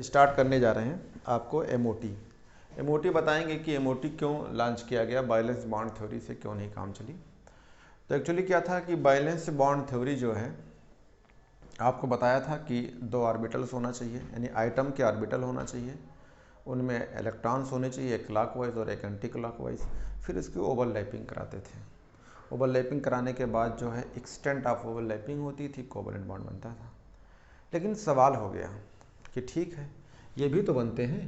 Start करने जा रहे हैं आपको एमओटी बताएंगे कि एमओटी क्यों लॉन्च किया गया, बैलेंस बॉन्ड थ्योरी से क्यों नहीं काम चली। तो एक्चुअली क्या था कि बैलेंस बॉन्ड थ्योरी जो है आपको बताया था कि 2 ऑर्बिटल्स होना चाहिए, यानी आइटम के ऑर्बिटल होना चाहिए, उनमें इलेक्ट्रॉन्स होने चाहिए, एक क्लॉकवाइज और एक एंटी क्लॉकवाइज। फिर इसकी ओवरलैपिंग कराते थे। ओवरलैपिंग कराने के बाद जो है एक्सटेंट ऑफ ओवरलैपिंग होती थी, कोवलेंट बॉन्ड बनता था। लेकिन सवाल हो गया कि ठीक है, ये भी तो बनते हैं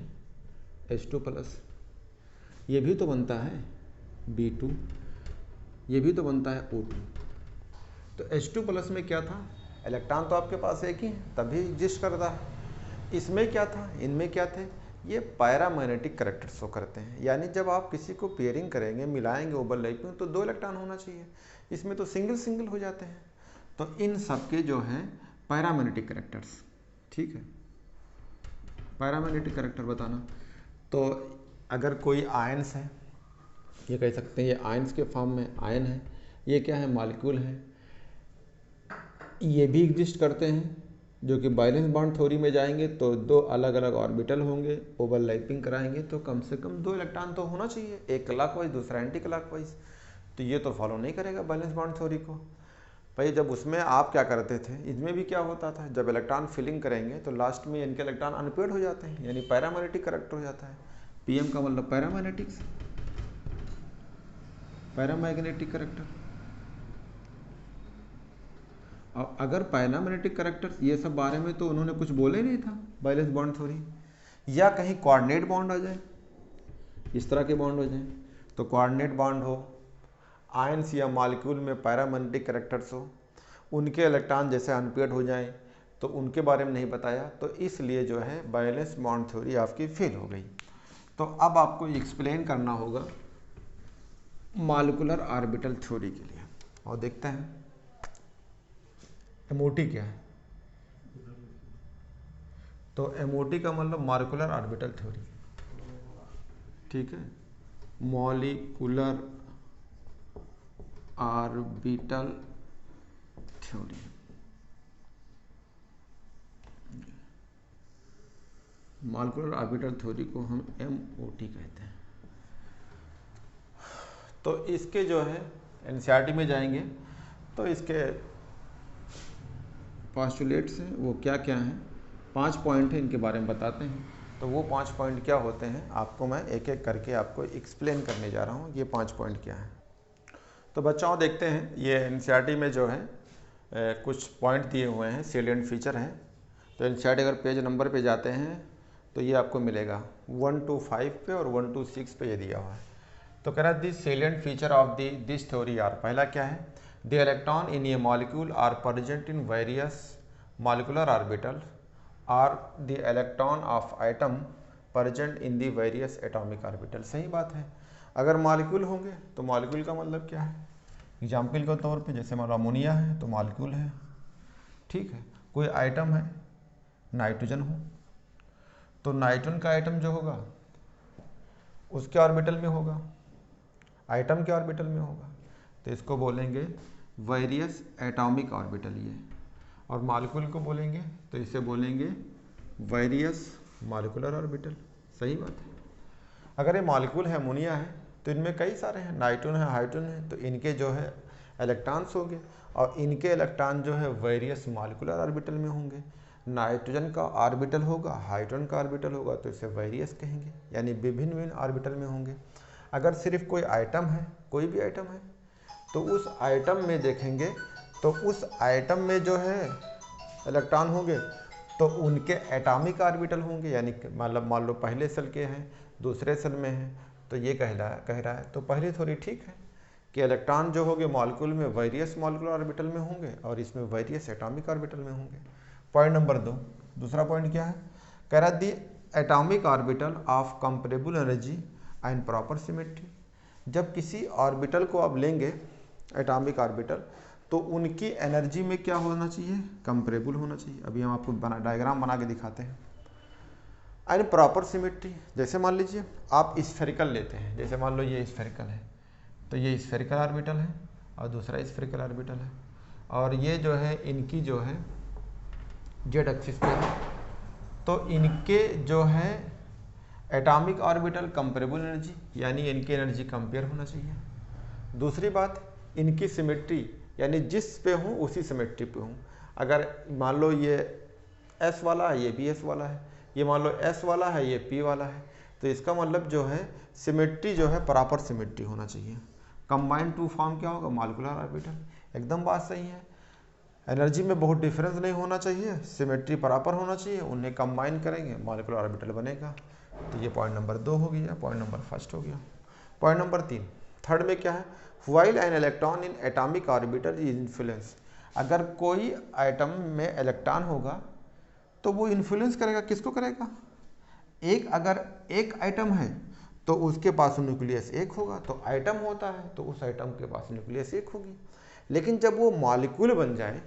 H2+, ये भी तो बनता है B2, ये भी तो बनता है O2। तो H2+ में क्या था, इलेक्ट्रॉन तो आपके पास एक ही है तभी एग्जिस्ट करता है। इसमें क्या था, इनमें क्या थे, ये पैरामैग्नेटिक कैरेक्टर शो करते हैं। यानी जब आप किसी को पेयरिंग करेंगे, मिलाएंगे ओवरलैपिंग, तो 2 इलेक्ट्रॉन होना चाहिए, इसमें तो सिंगल सिंगल हो जाते हैं। तो इन सब के जो है पैरामैग्नेटिक कैरेक्टर्स, ठीक है, पैरामैग्नेटिक कैरेक्टर बताना। तो अगर कोई आयंस है, ये कह सकते हैं ये आयंस के फॉर्म में आयन है, ये क्या है, मॉलिक्यूल है, ये भी एग्जिस्ट करते हैं, जो कि बैलेंस बॉन्ड थ्योरी में जाएंगे तो 2 अलग अलग ऑर्बिटल होंगे, ओवरलैपिंग कराएंगे तो कम से कम 2 इलेक्ट्रॉन तो होना चाहिए, एक क्लॉकवाइज दूसरा एंटी क्लॉकवाइज। तो ये तो फॉलो नहीं करेगा बैलेंस बॉन्ड थ्योरी को। भाई जब उसमें आप क्या करते थे, इसमें भी क्या होता था, जब इलेक्ट्रॉन फिलिंग करेंगे तो लास्ट में इनके इलेक्ट्रॉन अनपेयर्ड हो जाते हैं, यानी पैरामैग्नेटिक कैरेक्टर हो जाता है। पीएम का मतलब पैरामैग्नेटिक्स, पैरामैग्नेटिक कैरेक्टर। और अगर पैरामैग्नेटिक कैरेक्टर ये सब बारे में तो उन्होंने कुछ बोले नहीं था बैलेंस बॉन्ड थ्योरी। या कहीं कोऑर्डिनेट बॉन्ड आ जाए, इस तरह के बॉन्ड हो जाए, तो कोऑर्डिनेट बॉन्ड हो, आयंस या मॉलिक्यूल में पैरामैग्नेटिक कैरेक्टर्स हो, उनके इलेक्ट्रॉन जैसे अनपेयर्ड हो जाएं, तो उनके बारे में नहीं बताया, तो इसलिए जो है बैलेंस बॉन्ड थ्योरी आपकी फेल हो गई। तो अब आपको एक्सप्लेन करना होगा मॉलिक्यूलर ऑर्बिटल थ्योरी के लिए, और देखते हैं एमओटी क्या है। तो एमओटी का मतलब मॉलिक्यूलर ऑर्बिटल थ्योरी, ठीक है, molecular orbital theory. Molecular orbital theory को हम एमओटी कहते हैं। तो इसके जो है एनसीईआरटी में जाएंगे तो इसके पोस्टुलेट्स हैं, वो क्या क्या हैं, 5 पॉइंट हैं, इनके बारे में बताते हैं। तो वो 5 पॉइंट क्या होते हैं आपको मैं एक एक करके आपको एक्सप्लेन करने जा रहा हूँ, ये 5 पॉइंट क्या है। तो बच्चों देखते हैं, ये एनसीईआरटी में जो है कुछ पॉइंट दिए हुए हैं, सेलिएंट फीचर हैं। तो एनसीईआरटी अगर पेज नंबर पे जाते हैं तो ये आपको मिलेगा 1 to 5 पे और 1 to 6 पे ये दिया हुआ है। तो कह रहा है this salient feature of this theory are, पहला क्या है, the electron in a molecule are present in various molecular orbital are the electron of atom present in the various atomic orbital. सही बात है, अगर मॉलिक्यूल होंगे तो मॉलिक्यूल का मतलब क्या है, एग्जाम्पल के तौर पे जैसे मान लो अमोनिया है तो मॉलिक्यूल है, ठीक है। कोई आइटम है, नाइट्रोजन हो तो नाइट्रोजन का आइटम जो होगा उसके ऑर्बिटल में होगा, आइटम के ऑर्बिटल में होगा, तो इसको बोलेंगे वेरियस एटॉमिक ऑर्बिटल ये। और मॉलिक्यूल को बोलेंगे तो इसे बोलेंगे वेरियस मॉलिक्यूलर ऑर्बिटल। सही बात है, अगर ये मॉलिक्यूल है, अमोनिया है, तो इनमें कई सारे हैं, नाइट्रोजन है, हाइड्रोजन है, तो इनके जो है इलेक्ट्रॉन्स होंगे और इनके इलेक्ट्रॉन जो है वेरियस मॉलिक्यूलर ऑर्बिटल में होंगे। नाइट्रोजन का ऑर्बिटल होगा, हाइड्रोजन का ऑर्बिटल होगा, तो इसे वेरियस कहेंगे, यानी विभिन्न विभिन्न ऑर्बिटल में होंगे। अगर सिर्फ कोई आइटम है, कोई भी आइटम है, तो उस आइटम में देखेंगे तो उस आइटम में जो है इलेक्ट्रॉन होंगे तो उनके एटॉमिक ऑर्बिटल होंगे, यानी मतलब मान लो पहले सेल के हैं, दूसरे सेल में हैं, तो ये कह रहा है। तो पहली थ्योरी ठीक है कि इलेक्ट्रॉन जो होंगे मॉलिक्यूल में वेरियस मॉलिक्यूलर ऑर्बिटल में होंगे और इसमें वेरियस एटॉमिक ऑर्बिटल में होंगे। पॉइंट नंबर 2, दूसरा पॉइंट क्या है, कह रहा है दी atomic orbital of comparable energy and proper symmetry. जब किसी ऑर्बिटल को आप लेंगे एटॉमिक ऑर्बिटल, तो उनकी एनर्जी में क्या होना चाहिए, कंपेरेबल होना चाहिए। अभी हम आपको डायग्राम बना के दिखाते हैं। एंड प्रॉपर सिमेट्री, जैसे मान लीजिए आप स्फेरिकल लेते हैं, जैसे मान लो ये स्फेरिकल है, तो ये स्फेरिकल ऑर्बिटल है और दूसरा स्फेरिकल ऑर्बिटल है, और ये जो है इनकी जो है जेड एक्सिस पे है, तो इनके जो है एटॉमिक ऑर्बिटल कंपेरेबल एनर्जी, यानी इनकी एनर्जी कंपेयर होना चाहिए। दूसरी बात, इनकी सिमेट्री, यानी जिस पे हूँ उसी सिमेट्री पे हूँ। अगर मान लो ये S वाला है, ये भी S वाला है, ये मान लो S वाला है, ये P वाला है, तो इसका मतलब जो है सिमेट्री जो है प्रॉपर सिमेट्री होना चाहिए। कंबाइंड टू फॉर्म क्या होगा, मॉलिक्यूलर ऑर्बिटल। एकदम बात सही है, एनर्जी में बहुत डिफरेंस नहीं होना चाहिए, सिमेट्री प्रॉपर होना चाहिए, उन्हें कंबाइन करेंगे मॉलिक्यूलर ऑर्बिटल बनेगा। तो ये पॉइंट नंबर 2 हो गया, पॉइंट नंबर फर्स्ट हो गया। पॉइंट नंबर 3, थर्ड में क्या है, while an electron in atomic orbital is influence. अगर कोई आइटम में इलेक्ट्रॉन होगा तो वो इन्फ्लुएंस करेगा, किसको करेगा, अगर एक आइटम है तो उसके पास न्यूक्लियस एक होगा, तो आइटम होता है तो उस आइटम के पास न्यूक्लियस एक होगी। लेकिन जब वो मॉलिक्यूल बन जाए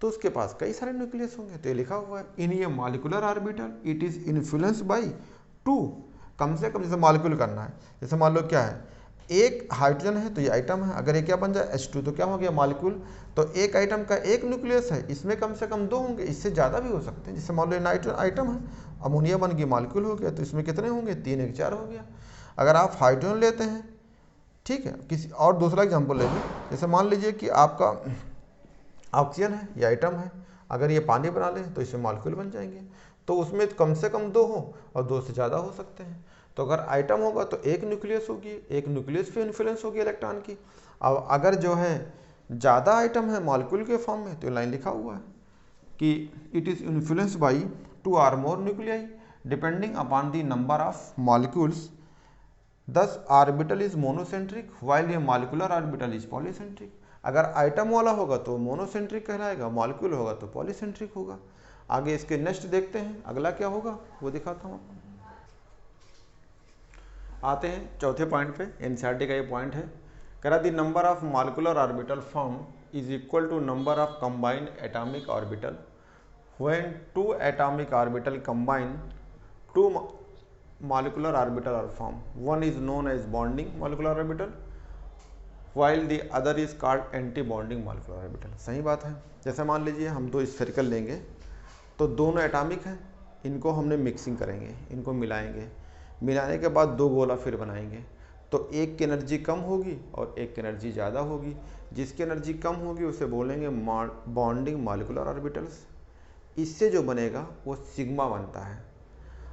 तो उसके पास कई सारे न्यूक्लियस होंगे। तो ये लिखा हुआ है इन ये molecular orbital it is influence by 2, कम से कम जैसे मॉलिक्यूल करना है, जैसे मान लो क्या है, एक हाइड्रोजन है तो ये आइटम है, अगर ये क्या बन जाए H2 तो क्या हो गया मॉलिक्यूल। तो एक आइटम का एक न्यूक्लियस है, इसमें कम से कम 2 होंगे, इससे ज़्यादा भी हो सकते हैं। जैसे मान लो नाइट्रोजन आइटम है, अमोनिया बन गई मॉलिक्यूल हो गया, तो इसमें कितने होंगे, 3 1 4 हो गया। अगर आप हाइड्रोजन लेते हैं, ठीक है, किसी और दूसरा एग्जाम्पल ले लीजिए, जैसे मान लीजिए कि आपका ऑक्सीजन है, ये आइटम है, अगर ये पानी बना लें तो इसमें मॉलिक्यूल बन जाएंगे, तो उसमें कम से कम 2 हो और 2 से ज़्यादा हो सकते हैं। तो अगर आइटम होगा तो एक न्यूक्लियस होगी, एक न्यूक्लियस पे इन्फ्लुएंस होगी इलेक्ट्रॉन की। अब अगर जो है ज़्यादा आइटम है मॉलिक्यूल के फॉर्म में, तो लाइन लिखा हुआ है कि it is influence by 2 or more nuclei depending upon the number of molecules, दस ऑर्बिटल इज मोनोसेंट्रिक व्हाइल ये मॉलिक्यूलर ऑर्बिटल इज पॉलीसेंट्रिक। अगर आइटम वाला होगा तो मोनोसेंट्रिक कहलाएगा, मॉलिक्यूल होगा तो पॉलीसेंट्रिक होगा। आगे इसके नेक्स्ट देखते हैं, अगला क्या होगा वो दिखाता हूँ आपको। आते हैं चौथे पॉइंट पे, एनसीईआरटी का ये पॉइंट है, कह रहा the number of molecular orbital form is equal to number of combined atomic orbital when 2 atomic orbital combine 2 molecular orbital are formed. One is known as bonding molecular orbital while the other is called anti-bonding molecular orbital. सही बात है। जैसे मान लीजिए हम 2 spherical लेंगे तो दोनों एटॉमिक हैं, इनको हमने मिक्सिंग करेंगे, इनको मिलाएंगे, मिलाने के बाद 2 गोला फिर बनाएंगे, तो एक की एनर्जी कम होगी और एक की एनर्जी ज़्यादा होगी। जिसकी एनर्जी कम होगी उसे बोलेंगे बॉन्डिंग मॉलिक्यूलर ऑर्बिटल्स। इससे जो बनेगा वो सिग्मा बनता है,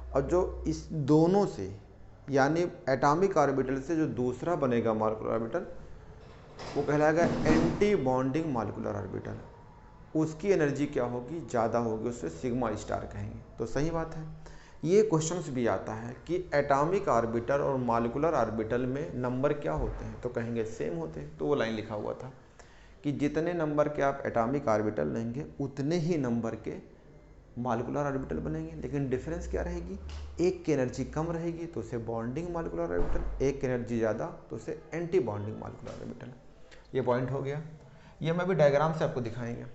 और जो इस दोनों से यानी एटॉमिक ऑर्बिटल से जो दूसरा बनेगा मॉलिक्यूलर ऑर्बिटल वो कहलाएगा एंटी बॉन्डिंग मॉलिक्यूलर ऑर्बिटल। उसकी एनर्जी क्या होगी, ज़्यादा होगी, उससे सिग्मा स्टार कहेंगे। तो सही बात है। ये क्वेश्चंस भी आता है कि एटॉमिक ऑर्बिटल और मॉलिक्यूलर ऑर्बिटल में नंबर क्या होते हैं, तो कहेंगे सेम होते हैं। तो वो लाइन लिखा हुआ था कि जितने नंबर के आप एटॉमिक ऑर्बिटल लेंगे उतने ही नंबर के मॉलिक्यूलर ऑर्बिटल बनेंगे, लेकिन डिफरेंस क्या रहेगी, एक की एनर्जी कम रहेगी तो उसे बॉन्डिंग मॉलिक्यूलर ऑर्बिटल, एक की एनर्जी ज़्यादा तो उसे एंटी बॉन्डिंग मॉलिक्यूलर ऑर्बिटल। ये पॉइंट हो गया, ये मैं भी डायग्राम से आपको दिखाएंगे।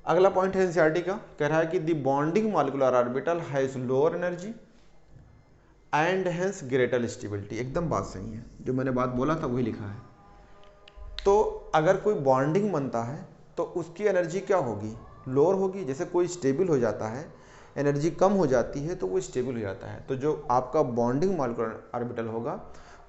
अगला पॉइंट है एनसीईआरटी का, कह रहा है कि the bonding molecular orbital has lower energy and hence greater stability. एकदम बात सही है, जो मैंने बात बोला था वही लिखा है। तो अगर कोई बॉन्डिंग बनता है तो उसकी एनर्जी क्या होगी, लोअर होगी। जैसे कोई स्टेबल हो जाता है, एनर्जी कम हो जाती है तो वो स्टेबल हो जाता है। तो जो आपका बॉन्डिंग मॉलिक्यूलर ऑर्बिटल होगा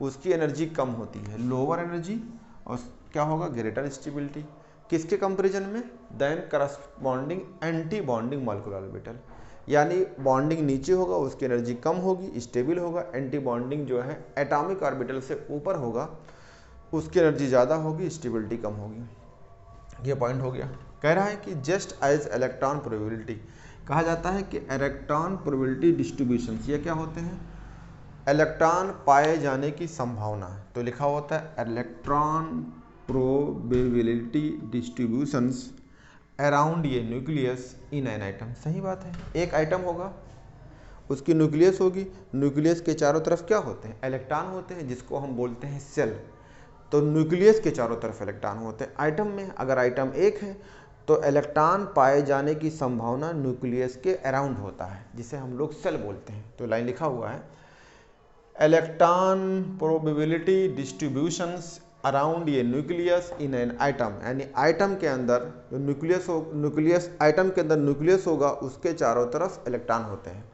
उसकी एनर्जी कम होती है, लोअर एनर्जी, और क्या होगा, ग्रेटर स्टेबिलिटी। किसके कंपैरिजन में, than corresponding antibonding molecular orbital, यानी बॉन्डिंग नीचे होगा उसकी एनर्जी कम होगी, स्टेबल होगा। एंटी बॉन्डिंग जो है एटॉमिक ऑर्बिटल से ऊपर होगा, उसकी एनर्जी ज़्यादा होगी, स्टेबिलिटी कम होगी। ये पॉइंट हो गया। कह रहा है कि जस्ट एज इलेक्ट्रॉन प्रोबेबिलिटी, कहा जाता है कि इलेक्ट्रॉन प्रोबेबिलिटी डिस्ट्रीब्यूशन, ये क्या होते हैं, इलेक्ट्रॉन पाए जाने की संभावना। तो लिखा होता है इलेक्ट्रॉन प्रोबेबिलिटी डिस्ट्रीब्यूशंस अराउंड ये न्यूक्लियस इन एन आइटम। सही बात है, एक आइटम होगा उसकी न्यूक्लियस होगी, न्यूक्लियस के चारों तरफ क्या होते हैं, इलेक्ट्रॉन होते हैं, जिसको हम बोलते हैं सेल। तो न्यूक्लियस के चारों तरफ इलेक्ट्रॉन होते हैं। आइटम में अगर आइटम एक है तो इलेक्ट्रॉन पाए जाने की संभावना न्यूक्लियस के अराउंड होता है, जिसे हम लोग सेल बोलते हैं। तो लाइन लिखा हुआ है इलेक्ट्रॉन प्रोबेबिलिटी डिस्ट्रीब्यूशंस अराउंड ये न्यूक्लियस इन एन आइटम, यानी आइटम के अंदर जो न्यूक्लियस आइटम के अंदर न्यूक्लियस होगा उसके चारों तरफ इलेक्ट्रॉन होते हैं।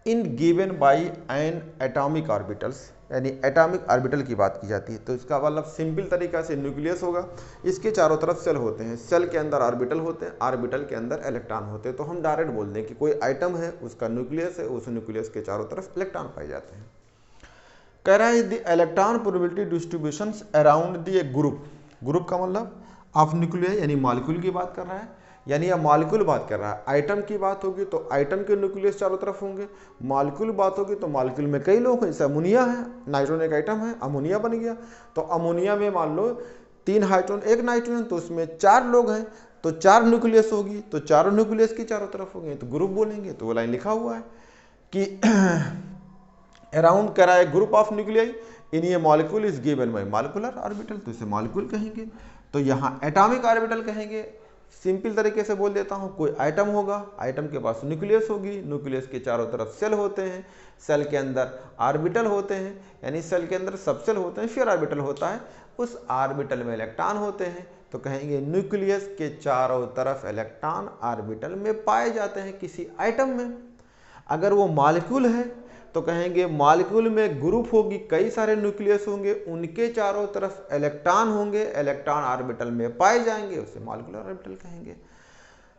In given by N atomic orbitals, यानी एटॉमिक ऑर्बिटल की बात की जाती है। तो इसका मतलब सिंपल तरीका से न्यूक्लियस होगा, इसके चारों तरफ सेल होते हैं, सेल के अंदर ऑर्बिटल होते हैं, ऑर्बिटल के अंदर इलेक्ट्रॉन होते हैं। तो हम डायरेक्ट बोल दें कि कोई आइटम है, उसका न्यूक्लियस है, उस न्यूक्लियस के चारों तरफ इलेक्ट्रॉन पाए जाते हैं। कह रहा है the electron probability distribution around the group, group का मतलब ऑफ न्यूक्लियर यानी मॉलिक्यूल की बात कर रहा है, यानी यह मॉलिक्यूल बात कर रहा है। आइटम की बात होगी तो आइटम के न्यूक्लियस चारों तरफ होंगे, मॉलिक्यूल बात होगी तो मॉलिक्यूल में कई लोग हैं, जैसे अमोनिया है, नाइट्रोजन एक आइटम है, अमोनिया बन गया। तो अमोनिया में मान लो 3 हाइड्रोजन 1 नाइट्रोजन, तो उसमें 4 लोग हैं, तो 4 न्यूक्लियस होगी, तो चारों न्यूक्लियस की चारों तरफ होंगे, तो ग्रुप बोलेंगे। तो वो लाइन लिखा हुआ है कि अराउंड करा है ग्रुप ऑफ न्यूक्लियाई इन ये molecule is given by molecular orbital, तो इसे मॉलिक्यूल कहेंगे। तो यहाँ एटॉमिक ऑर्बिटल कहेंगे। सिंपल तरीके से बोल देता हूँ, कोई आइटम होगा, आइटम के पास न्यूक्लियस होगी, न्यूक्लियस के चारों तरफ सेल होते हैं, सेल के अंदर ऑर्बिटल होते हैं, यानी सेल के अंदर सब सेल होते हैं, फिर ऑर्बिटल होता है, उस ऑर्बिटल में इलेक्ट्रॉन होते हैं। तो कहेंगे न्यूक्लियस के चारों तरफ इलेक्ट्रॉन ऑर्बिटल में पाए जाते हैं किसी आइटम में। अगर वो मॉलिक्यूल है तो कहेंगे मॉलिक्यूल में ग्रुप होगी, कई सारे न्यूक्लियस होंगे, उनके चारों तरफ इलेक्ट्रॉन होंगे, इलेक्ट्रॉन ऑर्बिटल में पाए जाएंगे, उसे मॉलिक्यूलर ऑर्बिटल कहेंगे।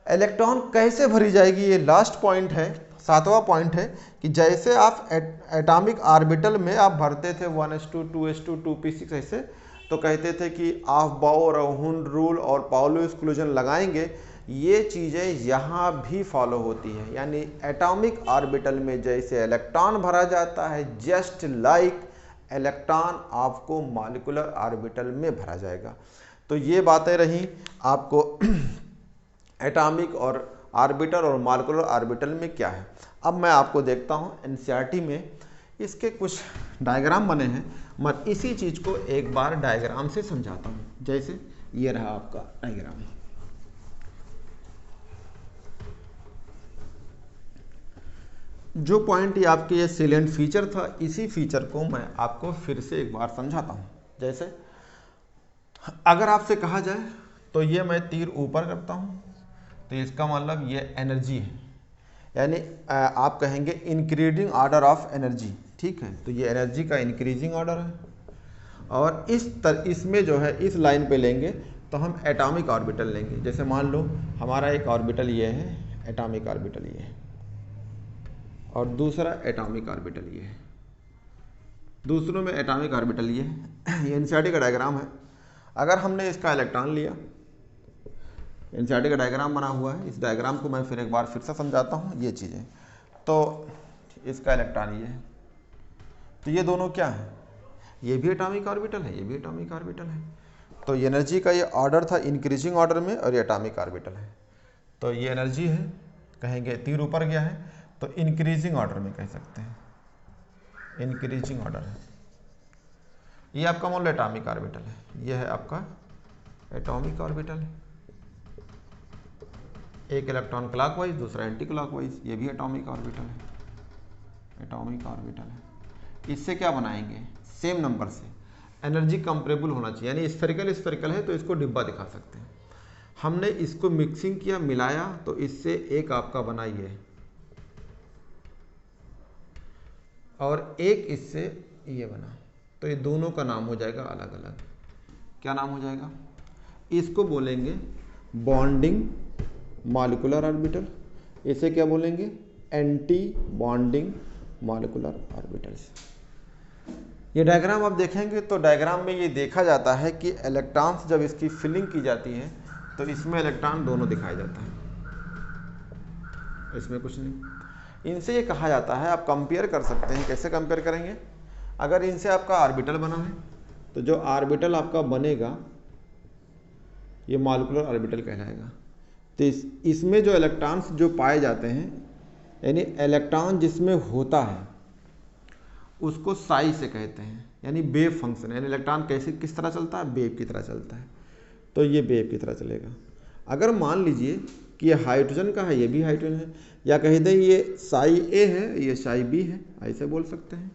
इलेक्ट्रॉन कैसे भरी जाएगी, ये लास्ट पॉइंट है, 7वां पॉइंट है कि जैसे आप एटॉमिक ऑर्बिटल में आप भरते थे 1s2 2s2 2p6 ऐसे, तो कहते थे कि ऑफ-बाउ, राउहन रूल और पाउली एक्सक्लूजन लगाएंगे, ये चीज़ें यहाँ भी फॉलो होती हैं। यानी एटॉमिक ऑर्बिटल में जैसे इलेक्ट्रॉन भरा जाता है, जस्ट लाइक इलेक्ट्रॉन आपको मॉलिक्यूलर ऑर्बिटल में भरा जाएगा। तो ये बातें रहीं आपको एटॉमिक और ऑर्बिटल और मॉलिक्यूलर ऑर्बिटल में क्या है। अब मैं आपको देखता हूँ एनसीईआरटी में इसके कुछ डायग्राम बने हैं, मैं इसी चीज़ को एक बार डायग्राम से समझाता हूँ। जैसे ये रहा आपका डायग्राम, जो पॉइंट ये आपके ये सेलेंट फीचर था, इसी फीचर को मैं आपको फिर से एक बार समझाता हूँ। जैसे अगर आपसे कहा जाए तो ये मैं तीर ऊपर करता हूँ, तो इसका मतलब ये एनर्जी है, यानी आप कहेंगे इंक्रीजिंग ऑर्डर ऑफ एनर्जी, ठीक है। तो ये एनर्जी का इंक्रीजिंग ऑर्डर है, और इसमें जो है इस लाइन पे लेंगे तो हम एटॉमिक ऑर्बिटल लेंगे। जैसे मान लो हमारा एक ऑर्बिटल ये है, एटॉमिक ऑर्बिटल ये है, और दूसरा एटॉमिक ऑर्बिटल ये है, दूसरों में एटॉमिक ऑर्बिटल ये है। ये एनसीईआरटी का डायग्राम है। अगर हमने इसका इलेक्ट्रॉन लिया, एनसीईआरटी का डायग्राम बना हुआ है, इस डायग्राम को मैं फिर एक बार फिर से समझाता हूँ ये चीज़ें। तो इसका इलेक्ट्रॉन ये है, तो ये दोनों क्या है, ये भी एटॉमिक ऑर्बिटल है, ये भी एटॉमिक ऑर्बिटल है। तो ये एनर्जी का ये ऑर्डर था इंक्रीजिंग ऑर्डर में, और ये एटॉमिक ऑर्बिटल है। तो ये एनर्जी है, कहेंगे तीर ऊपर गया है तो इंक्रीजिंग ऑर्डर में कह सकते हैं, इंक्रीजिंग ऑर्डर है। ये आपका मान लो एटॉमिक ऑर्बिटल है, ये है आपका एटॉमिक ऑर्बिटल, एक इलेक्ट्रॉन क्लॉकवाइज, दूसरा एंटी क्लॉकवाइज, ये भी एटॉमिक ऑर्बिटल है, एटॉमिक ऑर्बिटल है। इससे क्या बनाएंगे, सेम नंबर से एनर्जी कंपेरेबल होना चाहिए, यानी स्फेरिकल स्फेरिकल है तो इसको डिब्बा दिखा सकते हैं। हमने इसको मिक्सिंग किया, मिलाया, तो इससे एक आपका बना ये, और एक इससे ये बना, तो ये दोनों का नाम हो जाएगा अलग अलग। क्या नाम हो जाएगा, इसको बोलेंगे बॉन्डिंग मॉलिक्यूलर ऑर्बिटल, इसे क्या बोलेंगे एंटी बॉन्डिंग मॉलिक्यूलर ऑर्बिटल्स। ये डायग्राम आप देखेंगे तो डायग्राम में ये देखा जाता है कि इलेक्ट्रॉन्स जब इसकी फिलिंग की जाती है तो इसमें इलेक्ट्रॉन दोनों दिखाया जाता है, इसमें कुछ नहीं। इनसे ये कहा जाता है, आप कंपेयर कर सकते हैं, कैसे कंपेयर करेंगे, अगर इनसे आपका ऑर्बिटल बना है तो जो ऑर्बिटल आपका बनेगा ये मॉलिक्यूलर ऑर्बिटल कहलाएगा। तो इसमें जो इलेक्ट्रॉन्स जो पाए जाते हैं, यानी इलेक्ट्रॉन जिसमें होता है उसको साई से कहते हैं, यानी वेव फंक्शन, यानी इलेक्ट्रॉन कैसे किस तरह चलता है, वेव की तरह चलता है, तो ये वेव की तरह चलेगा। अगर मान लीजिए कि ये हाइड्रोजन का है, ये भी हाइड्रोजन है, या कह दें ये साई ए है, ये साई बी है, ऐसे बोल सकते हैं।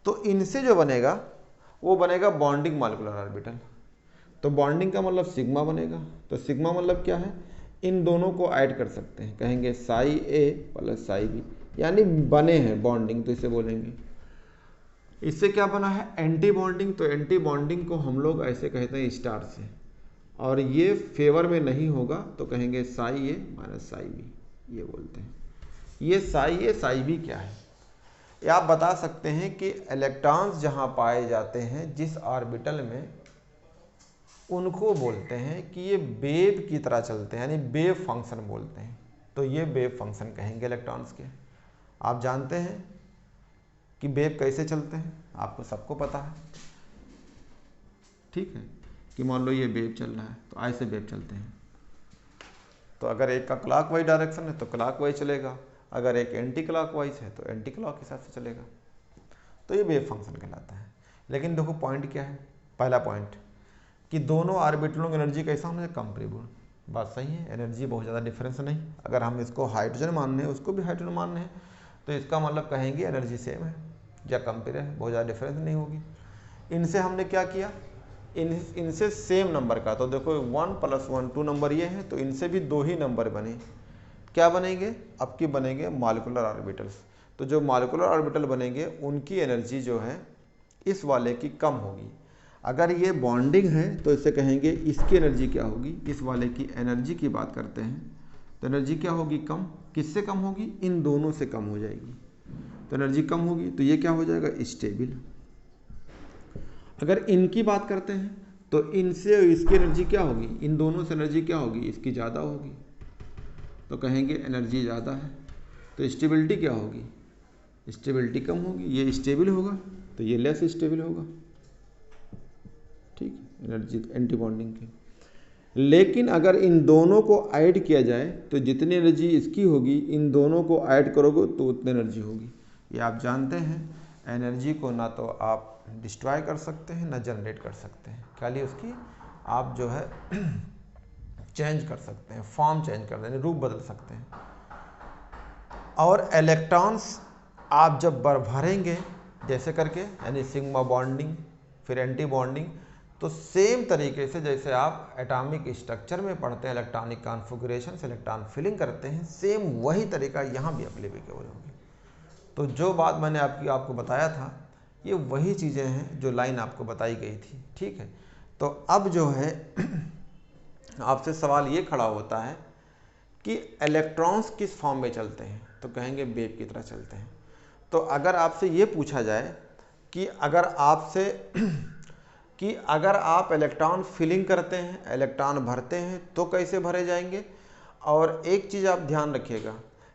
तो इनसे जो बनेगा वो बनेगा बॉन्डिंग मॉलिक्यूलर ऑर्बिटल। तो बॉन्डिंग का मतलब सिग्मा बनेगा। तो सिग्मा मतलब क्या है, इन दोनों को ऐड कर सकते हैं, कहेंगे साई ए प्लस साई बी, यानी बने हैं बॉन्डिंग, तो इसे बोलेंगे। इससे क्या बना है, एंटी बॉन्डिंग। तो एंटी बॉन्डिंग को हम लोग ऐसे कहते हैं स्टार से, और ये फेवर में नहीं होगा तो कहेंगे साई ए माइनस साई बी, ये बोलते हैं। ये साई ए साई बी क्या है, ये आप बता सकते हैं कि इलेक्ट्रॉन्स जहाँ पाए जाते हैं जिस ऑर्बिटल में, उनको बोलते हैं कि ये वेव की तरह चलते हैं, यानी वेव फंक्शन बोलते हैं। तो ये वेव फंक्शन कहेंगे इलेक्ट्रॉन्स के। आप जानते हैं कि वेव कैसे चलते हैं, आपको सबको पता है, ठीक है, कि मान लो ये वेव चल रहा है तो ऐसे वेव चलते हैं। तो अगर एक का क्लॉकवाइज डायरेक्शन है तो क्लॉकवाइज चलेगा, अगर एक एंटी क्लॉकवाइज है तो एंटी क्लॉक के हिसाब से चलेगा। तो ये वेव फंक्शन कहलाता है। लेकिन देखो पॉइंट क्या है, पहला पॉइंट कि दोनों ऑर्बिटलों की एनर्जी कैसा होना है, कंपेरेबल। बात सही है, एनर्जी बहुत ज़्यादा डिफरेंस नहीं। अगर हम इसको हाइड्रोजन मानने हैं, उसको भी हाइड्रोजन मानने हैं, तो इसका मतलब कहेंगे एनर्जी सेम है या कंपेयर है, बहुत ज़्यादा डिफरेंस नहीं होगी। इनसे हमने क्या किया, इनसे सेम नंबर का, तो देखो 1 + 1 2 नंबर ये हैं, तो इनसे भी 2 ही नंबर बने। क्या बनेंगे, अब की बनेंगे मॉलिक्यूलर ऑर्बिटल्स। तो जो मॉलिक्यूलर ऑर्बिटल बनेंगे उनकी एनर्जी जो है इस वाले की कम होगी। अगर ये बॉन्डिंग है तो इसे कहेंगे इसकी एनर्जी क्या होगी, इस वाले की एनर्जी की बात करते हैं तो एनर्जी क्या होगी, कम। किससे कम होगी, इन दोनों से कम हो जाएगी। तो एनर्जी कम होगी तो ये क्या हो जाएगा, स्टेबल। अगर इनकी बात करते हैं तो इनसे इसकी एनर्जी क्या होगी, इन दोनों से एनर्जी क्या होगी, इसकी ज़्यादा होगी, तो कहेंगे एनर्जी ज़्यादा है। तो स्टेबिलिटी क्या होगी, स्टेबिलिटी कम होगी। ये स्टेबल होगा तो ये लेस स्टेबल होगा, ठीक, एनर्जी एंटी बॉन्डिंग की। लेकिन अगर इन दोनों को ऐड किया जाए तो जितनी एनर्जी इसकी होगी, इन दोनों को ऐड करोगे तो उतनी एनर्जी होगी। ये आप जानते हैं, एनर्जी को ना तो आप डिस्ट्रॉय कर सकते हैं ना जनरेट कर सकते हैं, खाली उसकी आप जो है चेंज कर सकते हैं, फॉर्म चेंज कर दें, रूप बदल सकते हैं। और इलेक्ट्रॉन्स आप जब भरेंगे जैसे करके, यानी सिग्मा बॉन्डिंग फिर एंटी बॉन्डिंग, तो सेम तरीके से जैसे आप एटॉमिक स्ट्रक्चर में पढ़ते हैं, इलेक्ट्रॉनिक कॉन्फ़िगरेशन से इलेक्ट्रॉन फिलिंग करते हैं, सेम वही तरीका यहाँ भी एप्लीकेबल होगी। तो जो बात मैंने आपको बताया था, ये वही चीज़ें हैं जो लाइन आपको बताई गई थी, ठीक है। तो अब जो है आपसे सवाल ये खड़ा होता है कि इलेक्ट्रॉन्स किस फॉर्म में चलते हैं, तो कहेंगे वेव की तरह चलते हैं। तो अगर आपसे ये पूछा जाए कि अगर आप इलेक्ट्रॉन फिलिंग करते हैं, इलेक्ट्रॉन भरते हैं, तो कैसे भरे जाएंगे। और एक चीज़ आप ध्यान रखिएगा,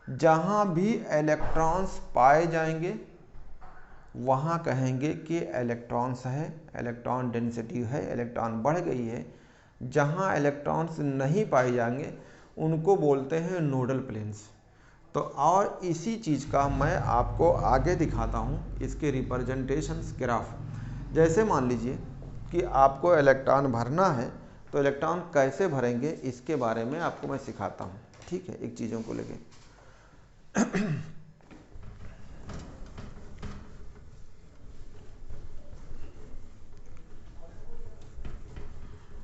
जहाँ भी इलेक्ट्रॉन्स पाए जाएंगे वहाँ कहेंगे कि इलेक्ट्रॉन्स है, इलेक्ट्रॉन डेंसिटी है, इलेक्ट्रॉन बढ़ गई है। जहाँ इलेक्ट्रॉन्स नहीं पाए जाएंगे उनको बोलते हैं नोडल प्लेन्स। तो और इसी चीज़ का मैं आपको आगे दिखाता हूँ, इसके रिप्रेजेंटेशंस ग्राफ। जैसे मान लीजिए कि आपको इलेक्ट्रॉन भरना है, तो इलेक्ट्रॉन कैसे भरेंगे इसके बारे में आपको मैं सिखाता हूँ, ठीक है, एक चीज़ों को लेके।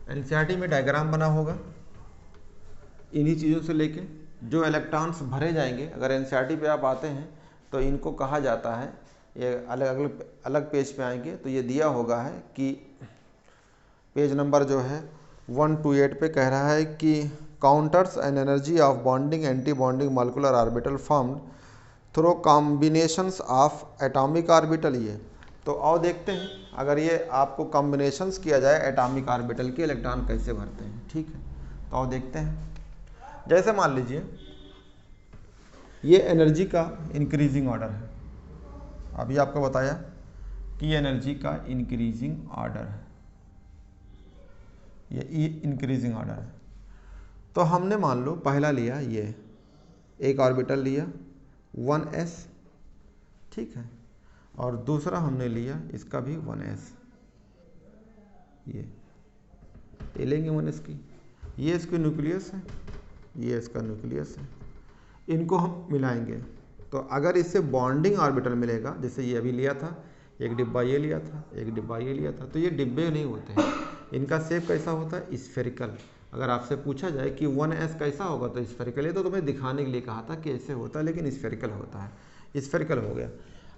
एनसीईआरटी में डायग्राम बना होगा इन्हीं चीज़ों से लेके, जो इलेक्ट्रॉन्स भरे जाएंगे। अगर एनसीईआरटी पे आप आते हैं तो इनको कहा जाता है, ये अलग अलग पेज पे आएंगे तो ये दिया होगा है कि पेज नंबर जो है 128 पे कह रहा है कि counters and energy of bonding anti bonding molecular orbital formed through combinations of atomic orbital. ये तो आओ देखते हैं, अगर ये आपको कॉम्बिनेशंस किया जाए एटॉमिक ऑर्बिटल के, इलेक्ट्रॉन कैसे भरते हैं, ठीक है। तो आओ देखते हैं। जैसे मान लीजिए ये एनर्जी का इंक्रीजिंग ऑर्डर है, अभी आपको बताया कि ये एनर्जी का इंक्रीजिंग ऑर्डर है, ये इंक्रीजिंग ऑर्डर है। तो हमने मान लो पहला लिया, ये एक ऑर्बिटल लिया 1s, ठीक है, और दूसरा हमने लिया इसका भी 1s, ये लेंगे 1s की, ये इसकी न्यूक्लियस है, ये इसका न्यूक्लियस है, इनको हम मिलाएंगे। तो अगर इससे बॉन्डिंग ऑर्बिटल मिलेगा, जैसे ये अभी लिया था, एक डिब्बा ये लिया था, एक डिब्बा ये लिया था। तो ये डिब्बे नहीं होते हैं, इनका शेप कैसा होता है, स्फेरिकल। अगर आपसे पूछा जाए कि 1s कैसा होगा तो स्फेरिकल, ये तो तुम्हें दिखाने के लिए कहा था कि ऐसे होता है, लेकिन स्फेरिकल होता है, स्फेरिकल हो गया।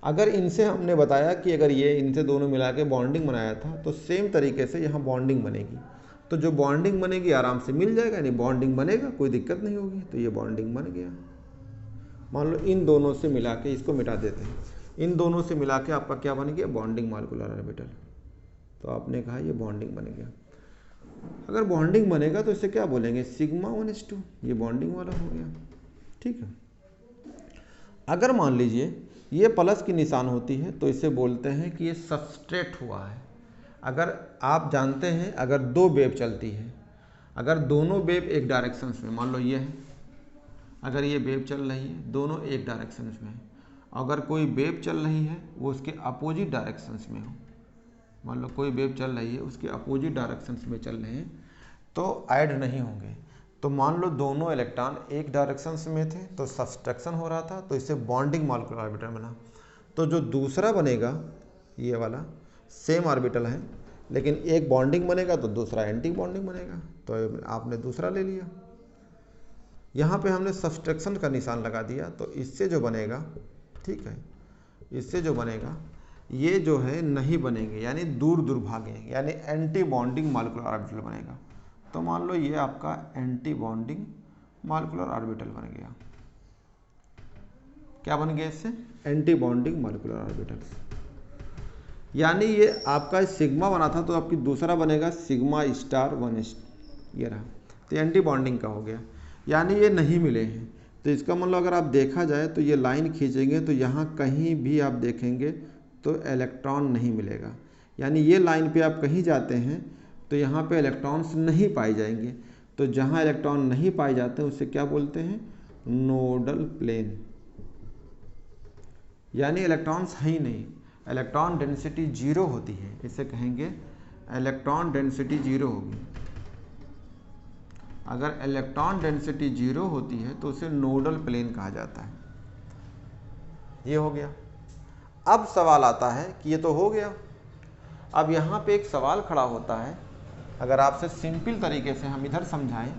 अगर इनसे हमने बताया कि अगर ये इनसे दोनों मिला के बॉन्डिंग बनाया था तो सेम तरीके से यहाँ बॉन्डिंग बनेगी। तो जो बॉन्डिंग बनेगी आराम से मिल जाएगा, यानी बॉन्डिंग बनेगा, कोई दिक्कत नहीं होगी। तो ये बॉन्डिंग बन गया। मान लो इन दोनों से मिला के, इसको मिटा देते हैं, इन दोनों से मिला के आपका क्या बन गया, बॉन्डिंग मॉलिक्यूलर ऑर्बिटल। तो आपने कहा ये बॉन्डिंग बन गया। अगर बॉन्डिंग बनेगा तो इसे क्या बोलेंगे, सिग्मा 1s2, ये बॉन्डिंग वाला हो गया। ठीक है। अगर मान लीजिए ये प्लस की निशान होती है तो इसे बोलते हैं कि ये सबस्ट्रेट हुआ है। अगर आप जानते हैं, अगर दो वेव चलती है, अगर दोनों वेव एक डायरेक्शन में, मान लो ये है, अगर ये वेव चल रही है दोनों एक डायरेक्शन में, अगर कोई वेव चल रही है वो उसके अपोजिट डायरेक्शंस में हो, मान लो कोई वेव चल रही है उसके अपोजिट डायरेक्शंस में चल रहे हैं, तो ऐड नहीं होंगे। तो मान लो दोनों इलेक्ट्रॉन एक डायरेक्शंस में थे तो सब्सट्रैक्शन हो रहा था, तो इससे बॉन्डिंग मॉलिक्यूलर ऑर्बिटल बना। तो जो दूसरा बनेगा ये वाला सेम ऑर्बिटल है, लेकिन एक बॉन्डिंग बनेगा तो दूसरा एंटी बॉन्डिंग बनेगा। तो आपने दूसरा ले लिया। यहाँ पे हमने सब्सट्रैक्शन का निशान लगा दिया, तो इससे जो बनेगा, ठीक है, इससे जो बनेगा ये जो है नहीं बनेंगे, यानी दूर दूर भागेंगे, यानी एंटी बॉन्डिंग मॉलिक्यूलर ऑर्बिटल बनेगा। तो मान लो ये आपका एंटी बॉन्डिंग मॉलिक्यूलर ऑर्बिटल बन गया। क्या बन गया इससे, एंटी बॉन्डिंग मॉलिक्यूलर ऑर्बिटल। यानी ये आपका सिग्मा बना था तो आपकी दूसरा बनेगा सिग्मा स्टार 1s, ये रहा। तो एंटी बॉन्डिंग का हो गया, यानी ये नहीं मिले हैं। तो इसका मतलब अगर आप देखा जाए तो ये लाइन खींचेंगे तो यहाँ कहीं भी आप देखेंगे तो इलेक्ट्रॉन नहीं मिलेगा। यानी ये लाइन पे आप कहीं जाते हैं तो यहाँ पे इलेक्ट्रॉन्स नहीं पाए जाएंगे। तो जहाँ इलेक्ट्रॉन नहीं पाए जाते हैं उसे क्या बोलते हैं, नोडल प्लेन। यानी इलेक्ट्रॉन्स है ही नहीं, इलेक्ट्रॉन डेंसिटी जीरो होती है, इसे कहेंगे इलेक्ट्रॉन डेंसिटी जीरो होगी। अगर इलेक्ट्रॉन डेंसिटी जीरो होती है तो उसे नोडल प्लेन कहा जाता है। ये हो गया। अब सवाल आता है कि ये तो हो गया, अब यहाँ पे एक सवाल खड़ा होता है। अगर आपसे सिंपल तरीके से हम इधर समझाएं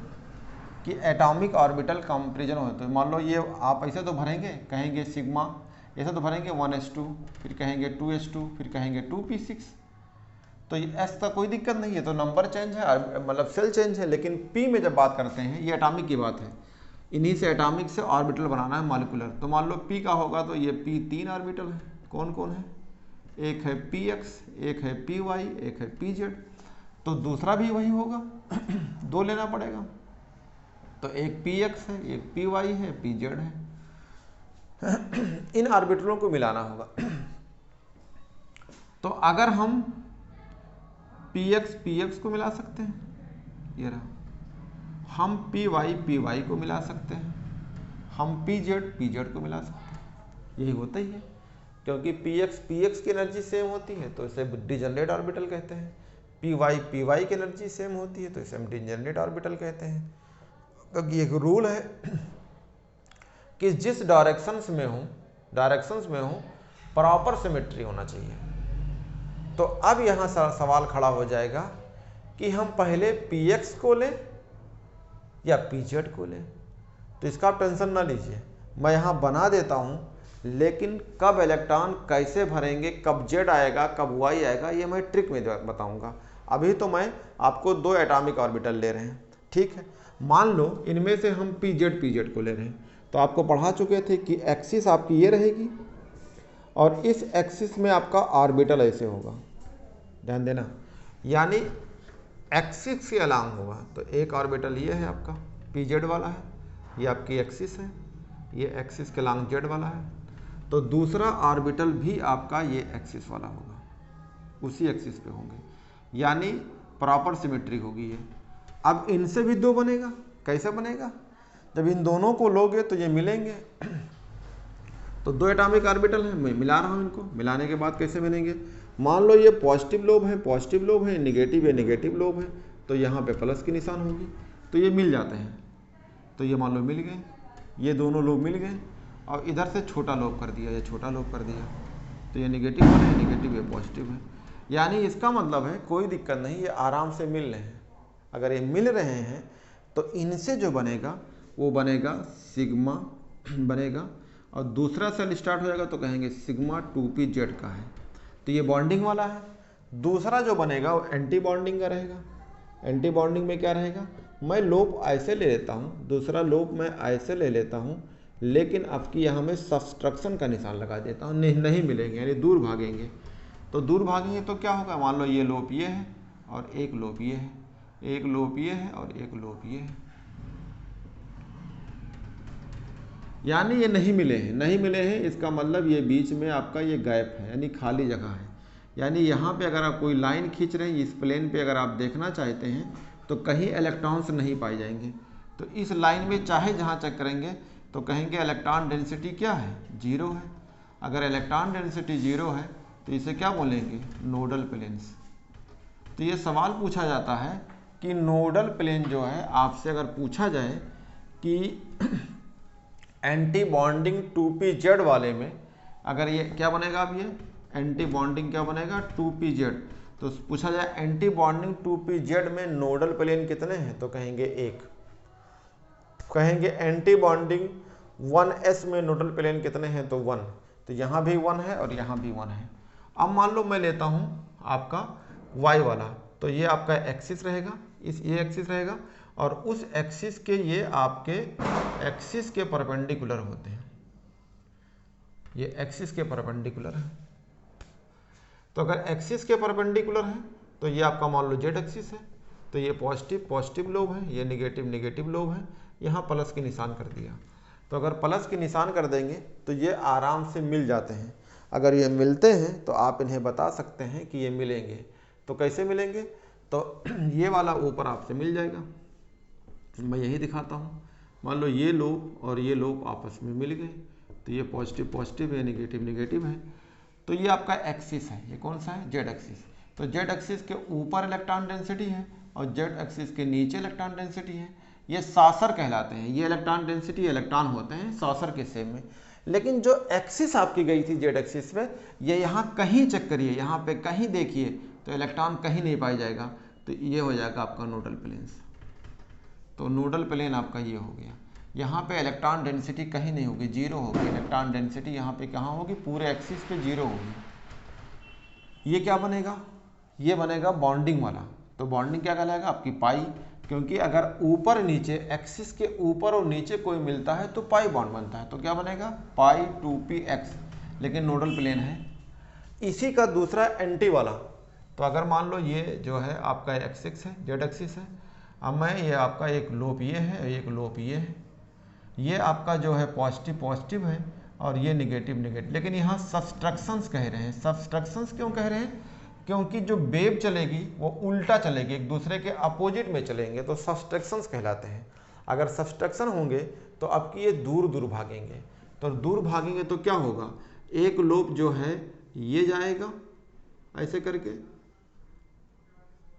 कि एटॉमिक ऑर्बिटल कंपैरिजन होते हैं, मान लो ये आप ऐसे तो भरेंगे, कहेंगे सिग्मा, ऐसे तो भरेंगे 1s2, फिर कहेंगे 2s2, फिर कहेंगे 2p6। तो एस का कोई दिक्कत नहीं है, तो नंबर चेंज है, मतलब सेल चेंज है। लेकिन पी में जब बात करते हैं, ये एटॉमिक की बात है, इन्हीं से एटॉमिक से ऑर्बिटल बनाना है मॉलिक्यूलर। तो मान लो पी का होगा तो ये पी 3 ऑर्बिटल है। कौन कौन है, एक है px, एक है py, एक है pz। तो दूसरा भी वही होगा दो लेना पड़ेगा। तो एक px है, एक py है, pz है। इन ऑर्बिटलों को मिलाना होगा। तो अगर हम px को मिला सकते हैं, ये रहा, हम py को मिला सकते हैं, हम pz को मिला सकते हैं। यही होता ही है, क्योंकि px की एनर्जी सेम होती है तो इसे डिजनरेट ऑर्बिटल कहते हैं, py की एनर्जी सेम होती है तो इसे हम डिजनरेट ऑर्बिटल कहते हैं। क्योंकि एक रूल है कि जिस डायरेक्शंस में हो प्रॉपर सिमेट्री होना चाहिए। तो अब यहाँ सवाल खड़ा हो जाएगा कि हम पहले px को लें या pz को लें। तो इसका आप टेंशन ना लीजिए, मैं यहाँ बना देता हूँ, लेकिन कब इलेक्ट्रॉन कैसे भरेंगे, कब z आएगा, कब y आएगा, ये मैं ट्रिक में बताऊंगा। अभी तो मैं आपको दो एटॉमिक ऑर्बिटल ले रहे हैं, ठीक है। मान लो इनमें से हम pz को ले रहे हैं, तो आपको पढ़ा चुके थे कि एक्सिस आपकी ये रहेगी और इस एक्सिस में आपका ऑर्बिटल ऐसे होगा, ध्यान देना, यानी एक्सिस के अलांग होगा। तो एक ऑर्बिटल ये है आपका pz वाला है, ये आपकी एक्सिस है, ये एक्सिस के अलांग z वाला है। तो दूसरा ऑर्बिटल भी आपका ये एक्सिस वाला होगा, उसी एक्सिस पे होंगे, यानी प्रॉपर सिमेट्री होगी ये। अब इनसे भी दो बनेगा, कैसे बनेगा, जब इन दोनों को लोगे तो ये मिलेंगे। तो दो एटॉमिक ऑर्बिटल हैं, मैं मिला रहा हूँ इनको, मिलाने के बाद कैसे बनेंगे, मान लो ये पॉजिटिव लोब है, नेगेटिव लोब है, तो यहाँ पे प्लस की निशान होगी, तो ये मिल जाते हैं। तो ये मान लो मिल गए, ये दोनों लोब मिल गए, और इधर से छोटा लोब कर दिया, ये छोटा लोब कर दिया, तो ये नेगेटिव वाला है, नेगेटिव ये पॉजिटिव है। यानी इसका मतलब है कोई दिक्कत नहीं, ये आराम से मिल रहे हैं। अगर ये मिल रहे हैं तो इनसे जो बनेगा वो बनेगा सिग्मा बनेगा, और दूसरा सेल स्टार्ट हो जाएगा तो कहेंगे सिग्मा 2pz का है, तो ये बॉन्डिंग वाला है। दूसरा जो बनेगा वो एंटी बॉन्डिंग का रहेगा। एंटी बॉन्डिंग में क्या रहेगा, मैं लोप ऐसे ले लेता हूँ, दूसरा लोप मैं ऐसे ले लेता हूँ, लेकिन आपकी यहाँ में सब्सट्रक्शन का निशान लगा देता हूँ, नहीं मिलेंगे, यानी दूर भागेंगे। तो दूर भागेंगे तो क्या होगा, मान लो ये लोप ये है और एक लोप ये है, एक लोप ये है और एक लोप ये है, यानी ये नहीं मिले हैं। नहीं मिले हैं इसका मतलब ये बीच में आपका ये गैप है, यानी खाली जगह है। यानी यहाँ पे अगर आप कोई लाइन खींच रहे हैं, इस प्लेन पे अगर आप देखना चाहते हैं तो कहीं इलेक्ट्रॉन्स नहीं पाए जाएंगे। तो इस लाइन में चाहे जहाँ चेक करेंगे तो कहेंगे इलेक्ट्रॉन डेंसिटी क्या है, 0 है। अगर इलेक्ट्रॉन डेंसिटी 0 है तो इसे क्या बोलेंगे, नोडल प्लेन्स। तो ये सवाल पूछा जाता है कि नोडल प्लेन जो है, आपसे अगर पूछा जाए कि एंटी बॉन्डिंग 2pz वाले में अगर ये क्या बनेगा, अब ये एंटी बॉन्डिंग क्या बनेगा 2pz, तो पूछा जाए एंटी बॉन्डिंग 2pz में नोडल प्लेन कितने हैं, तो कहेंगे 1। कहेंगे एंटी बॉन्डिंग 1s में नोडल प्लेन कितने हैं, तो 1। तो यहाँ भी 1 है और यहाँ भी 1 है। अब मान लो मैं लेता हूँ आपका y वाला, तो ये आपका एक्सिस रहेगा, ये एक्सिस रहेगा, और उस एक्सिस के ये आपके एक्सिस के परपेंडिकुलर होते हैं, ये एक्सिस के परपेंडिकुलर है। तो अगर एक्सिस के परपेंडिकुलर है तो ये आपका मान लो जेड एक्सिस है, तो ये पॉजिटिव लोब है, ये नेगेटिव लोब है। यहाँ प्लस के निशान कर दिया, तो अगर प्लस के निशान कर देंगे तो ये आराम से मिल जाते हैं। अगर ये मिलते हैं तो आप इन्हें बता सकते हैं कि ये मिलेंगे। तो कैसे मिलेंगे, तो ये वाला ऊपर आपसे मिल जाएगा, मैं यही दिखाता हूँ। मान लो ये लोब और ये लोब आपस में मिल गए, तो ये पॉजिटिव है, नेगेटिव है। तो ये आपका एक्सिस है, ये कौन सा है, जेड एक्सिस। तो जेड एक्सिस के ऊपर इलेक्ट्रॉन डेंसिटी है और जेड एक्सिस के नीचे इलेक्ट्रॉन डेंसिटी है। ये सॉसर कहलाते हैं, ये इलेक्ट्रॉन डेंसिटी इलेक्ट्रॉन होते हैं सॉसर के शेप में। लेकिन जो एक्सिस आपकी गई थी जेड एक्सिस में, ये यहाँ कहीं चेक करिए, यहाँ पे कहीं देखिए तो इलेक्ट्रॉन कहीं नहीं पाया जाएगा, तो ये हो जाएगा आपका नोडल प्लेन्स। तो नोडल प्लेन आपका ये हो गया। यहाँ पे इलेक्ट्रॉन डेंसिटी कहीं नहीं होगी, 0 होगी। इलेक्ट्रॉन डेंसिटी यहाँ पे कहाँ होगी, पूरे एक्सिस पे 0 होगी। ये क्या बनेगा, ये बनेगा बॉन्डिंग वाला। तो बॉन्डिंग क्या कहलाएगा, आपकी पाई, क्योंकि अगर ऊपर नीचे एक्सिस के ऊपर और नीचे कोई मिलता है तो पाई बॉन्ड बनता है। तो क्या बनेगा, पाई 2px, लेकिन नोडल प्लेन है। इसी का दूसरा एंटी वाला, तो अगर मान लो ये जो है आपका एक्सिस है, जेड एक्सिस है, अब मैं ये आपका एक लोप ये है, एक लोप ये है, ये आपका जो है पॉजिटिव है और ये नेगेटिव। लेकिन यहाँ सब्सट्रक्शंस कह रहे हैं। सब्सट्रक्शंस क्यों कह रहे हैं, क्योंकि जो वेव चलेगी वो उल्टा चलेगी, एक दूसरे के अपोजिट में चलेंगे, तो सब्सट्रक्शंस कहलाते हैं। अगर सब्सट्रक्शन होंगे तो आपकी ये दूर भागेंगे, तो दूर भागेंगे तो क्या होगा, एक लोब जो है ये जाएगा ऐसे करके,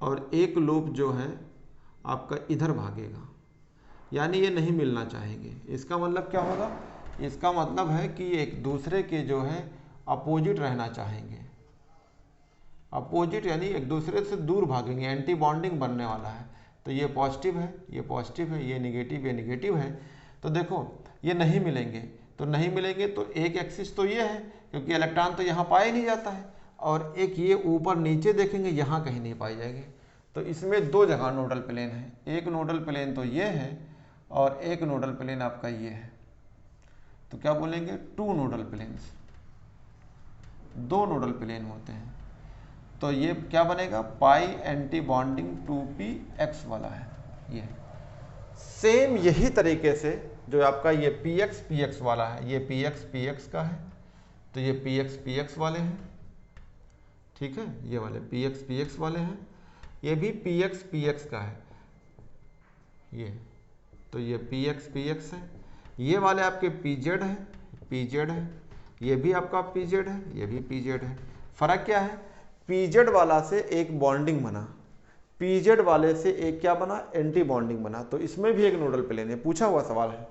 और एक लोब जो है आपका इधर भागेगा, यानी ये नहीं मिलना चाहेंगे। इसका मतलब क्या होगा, इसका मतलब है कि एक दूसरे के जो है अपोजिट रहना चाहेंगे। अपोजिट यानी एक दूसरे से दूर भागेंगे, एंटी बॉन्डिंग बनने वाला है। तो ये पॉजिटिव है, ये पॉजिटिव है, ये नेगेटिव है। तो देखो ये नहीं मिलेंगे, तो नहीं मिलेंगे तो एक एक्सिस तो ये है, क्योंकि इलेक्ट्रॉन तो यहाँ पाया नहीं जाता है, और एक ये ऊपर नीचे देखेंगे, यहाँ कहीं नहीं पाए जाएंगे। तो इसमें 2 जगह नोडल प्लेन है, एक नोडल प्लेन तो ये है और एक नोडल प्लेन आपका ये है। तो क्या बोलेंगे, 2 नोडल प्लेन्स, 2 नोडल प्लेन होते हैं। तो ये क्या बनेगा, पाई एंटी बॉन्डिंग 2px वाला है। ये सेम यही तरीके से जो आपका ये px वाला है, ये px का है, तो ये px वाले हैं, ठीक है, ये वाले px वाले हैं, ये भी px का है ये, तो ये px है, ये वाले आपके pz है, ये भी आपका pz है, ये भी pz है। फर्क क्या है, pz वाला से एक बॉन्डिंग बना, pz वाले से एक क्या बना, एंटी बॉन्डिंग बना। तो इसमें भी एक नोडल प्लेन है, पूछा हुआ सवाल है।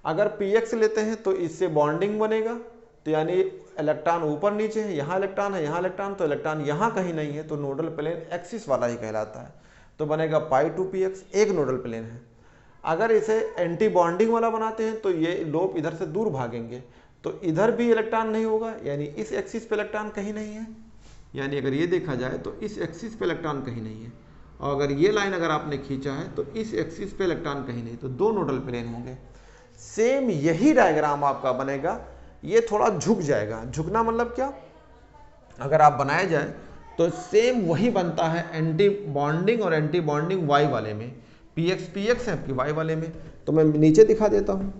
अगर px लेते हैं तो इससे बॉन्डिंग बनेगा, तो तो यानी इलेक्ट्रॉन ऊपर नीचे है, यहाँ इलेक्ट्रॉन है, यहाँ इलेक्ट्रॉन, तो इलेक्ट्रॉन यहाँ कहीं नहीं है, तो नोडल प्लेन एक्सिस वाला ही कहलाता है। तो बनेगा पाई 2px, एक नोडल प्लेन है। अगर इसे एंटी बॉन्डिंग वाला बनाते हैं तो ये लोब इधर से दूर भागेंगे, तो इधर भी इलेक्ट्रॉन नहीं होगा, यानी इस एक्सिस पे इलेक्ट्रॉन कहीं नहीं है। यानी अगर ये देखा जाए तो इस एक्सिस पे इलेक्ट्रॉन कहीं नहीं है, और अगर ये लाइन अगर आपने खींचा है तो इस एक्सिस पे इलेक्ट्रॉन कहीं नहीं, तो दो नोडल प्लेन होंगे। सेम यही डायग्राम आपका बनेगा, ये थोड़ा झुक जाएगा। झुकना मतलब क्या, अगर आप बनाया जाए तो सेम वही बनता है एंटी बॉन्डिंग और एंटी बॉन्डिंग वाई वाले में, px है आपकी वाई वाले में। तो मैं नीचे दिखा देता हूँ,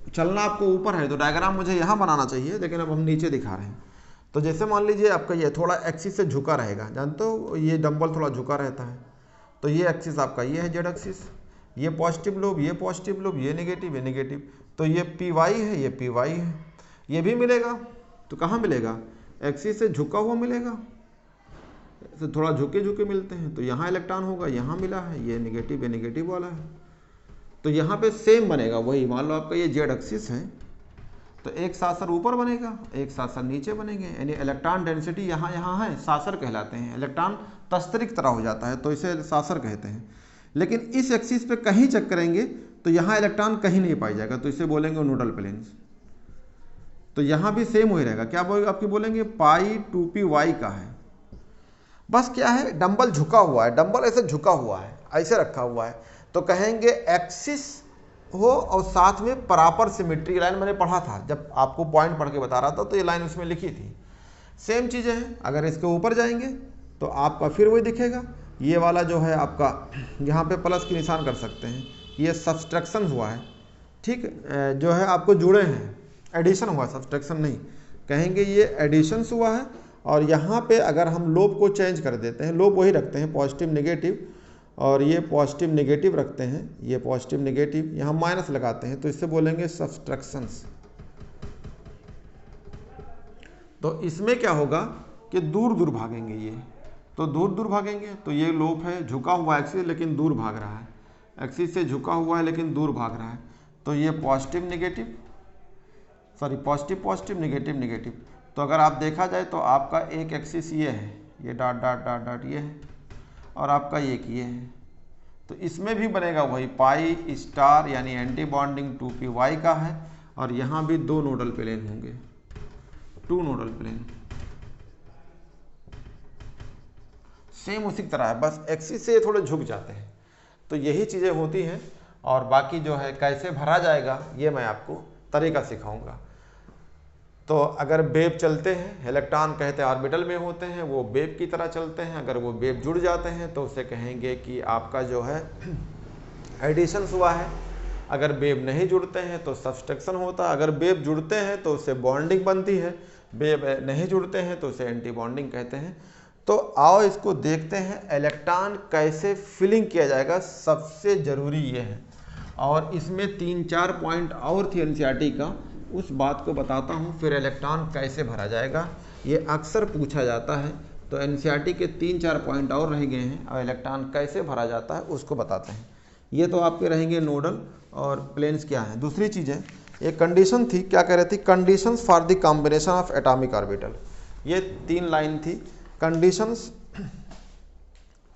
चलना आपको ऊपर है तो डायग्राम मुझे यहाँ बनाना चाहिए, लेकिन अब हम नीचे दिखा रहे हैं। तो जैसे मान लीजिए आपका ये थोड़ा एक्सिस से झुका रहेगा, जानते हो ये डंबल थोड़ा झुका रहता है, तो ये एक्सिस आपका ये है जेड एक्सिस, ये पॉजिटिव लोब, ये पॉजिटिव लोब, ये नेगेटिव, ये नेगेटिव, तो ये पी वाई है, ये पी वाई है। ये भी मिलेगा, तो कहाँ मिलेगा, एक्सिस से झुका हुआ मिलेगा, तो थोड़ा झुके झुके मिलते हैं, तो यहाँ इलेक्ट्रॉन होगा, यहाँ मिला है, ये नेगेटिव वाला है। तो यहाँ पे सेम बनेगा वही, मान लो आपका ये जेड एक्सिस है, तो एक सासर ऊपर बनेगा, एक सासर नीचे बनेंगे, यानी इलेक्ट्रॉन डेंसिटी यहाँ है, सासर कहलाते हैं। इलेक्ट्रॉन तस्तरिक तरह हो जाता है तो इसे सासर कहते हैं। लेकिन इस एक्सिस पे कहीं चेक करेंगे तो यहाँ इलेक्ट्रॉन कहीं नहीं पाई जाएगा, तो इसे बोलेंगे नोडल प्लेन्स। तो यहाँ भी सेम वही रहेगा, क्या बोलेंगे, आपकी बोलेंगे पाई 2py का है। बस क्या है, डंबल झुका हुआ है, डंबल ऐसे झुका हुआ है, ऐसे रखा हुआ है, तो कहेंगे एक्सिस हो और साथ में प्रॉपर सिमेट्री लाइन। मैंने पढ़ा था जब आपको पॉइंट पढ़ के बता रहा था, तो ये लाइन उसमें लिखी थी। सेम चीज़ें हैं, अगर इसके ऊपर जाएंगे तो आपका फिर वही दिखेगा, ये वाला जो है आपका यहाँ पे प्लस की निशान कर सकते हैं, ये सब्सट्रैक्शन हुआ है, ठीक, जो है आपको जुड़े हैं, एडिशन हुआ, सब्सट्रैक्शन नहीं कहेंगे, ये एडिशंस हुआ है। और यहाँ पे अगर हम लोब को चेंज कर देते हैं, लोब वही रखते हैं पॉजिटिव नेगेटिव, और ये पॉजिटिव नेगेटिव रखते हैं, ये पॉजिटिव नेगेटिव, यहाँ माइनस लगाते हैं, तो इससे बोलेंगे सब्सट्रैक्शंस। तो इसमें क्या होगा कि दूर दूर भागेंगे ये, तो दूर दूर भागेंगे, तो ये लोब है झुका हुआ एक्सिस लेकिन दूर भाग रहा है, एक्सिस से झुका हुआ है लेकिन दूर भाग रहा है, तो ये positive negative, sorry positive positive negative negative. तो अगर आप देखा जाए तो आपका एक एक्सिस ये है, ये डॉट डॉट डॉट डॉट ये है, और आपका एक ये है, तो इसमें भी बनेगा वही पाई स्टार, यानी एंटी बॉन्डिंग 2py का है, और यहाँ भी दो नोडल प्लेन होंगे, 2 नोडल प्लेन, सेम उसी तरह है, बस एक्सिस से थोड़े झुक जाते हैं। तो यही चीज़ें होती हैं, और बाकी जो है कैसे भरा जाएगा ये मैं आपको तरीका सिखाऊंगा। तो अगर वेव चलते हैं, इलेक्ट्रॉन कहते हैं ऑर्बिटल में होते हैं, वो वेव की तरह चलते हैं। अगर वो वेव जुड़ जाते हैं तो उसे कहेंगे कि आपका जो है एडिशन हुआ है। अगर वेव नहीं जुड़ते हैं तो सब्सट्रैक्शन होता है। अगर वेव जुड़ते हैं तो उससे बॉन्डिंग बनती है, वेव नहीं जुड़ते हैं तो उसे एंटी बॉन्डिंग कहते हैं। तो आओ इसको देखते हैं, इलेक्ट्रॉन कैसे फिलिंग किया जाएगा, सबसे ज़रूरी ये है। और इसमें 3-4 पॉइंट और थी एनसीईआरटी का, उस बात को बताता हूँ, फिर इलेक्ट्रॉन कैसे भरा जाएगा ये अक्सर पूछा जाता है। तो एनसीईआरटी के 3-4 पॉइंट और रह गए हैं, और इलेक्ट्रॉन कैसे भरा जाता है उसको बताते हैं। ये तो आपके रहेंगे नोडल और प्लेन्स क्या हैं। दूसरी चीज़ है, एक कंडीशन थी, क्या कह रही थी, conditions for the combination of atomic orbital. ये 3 लाइन थी, conditions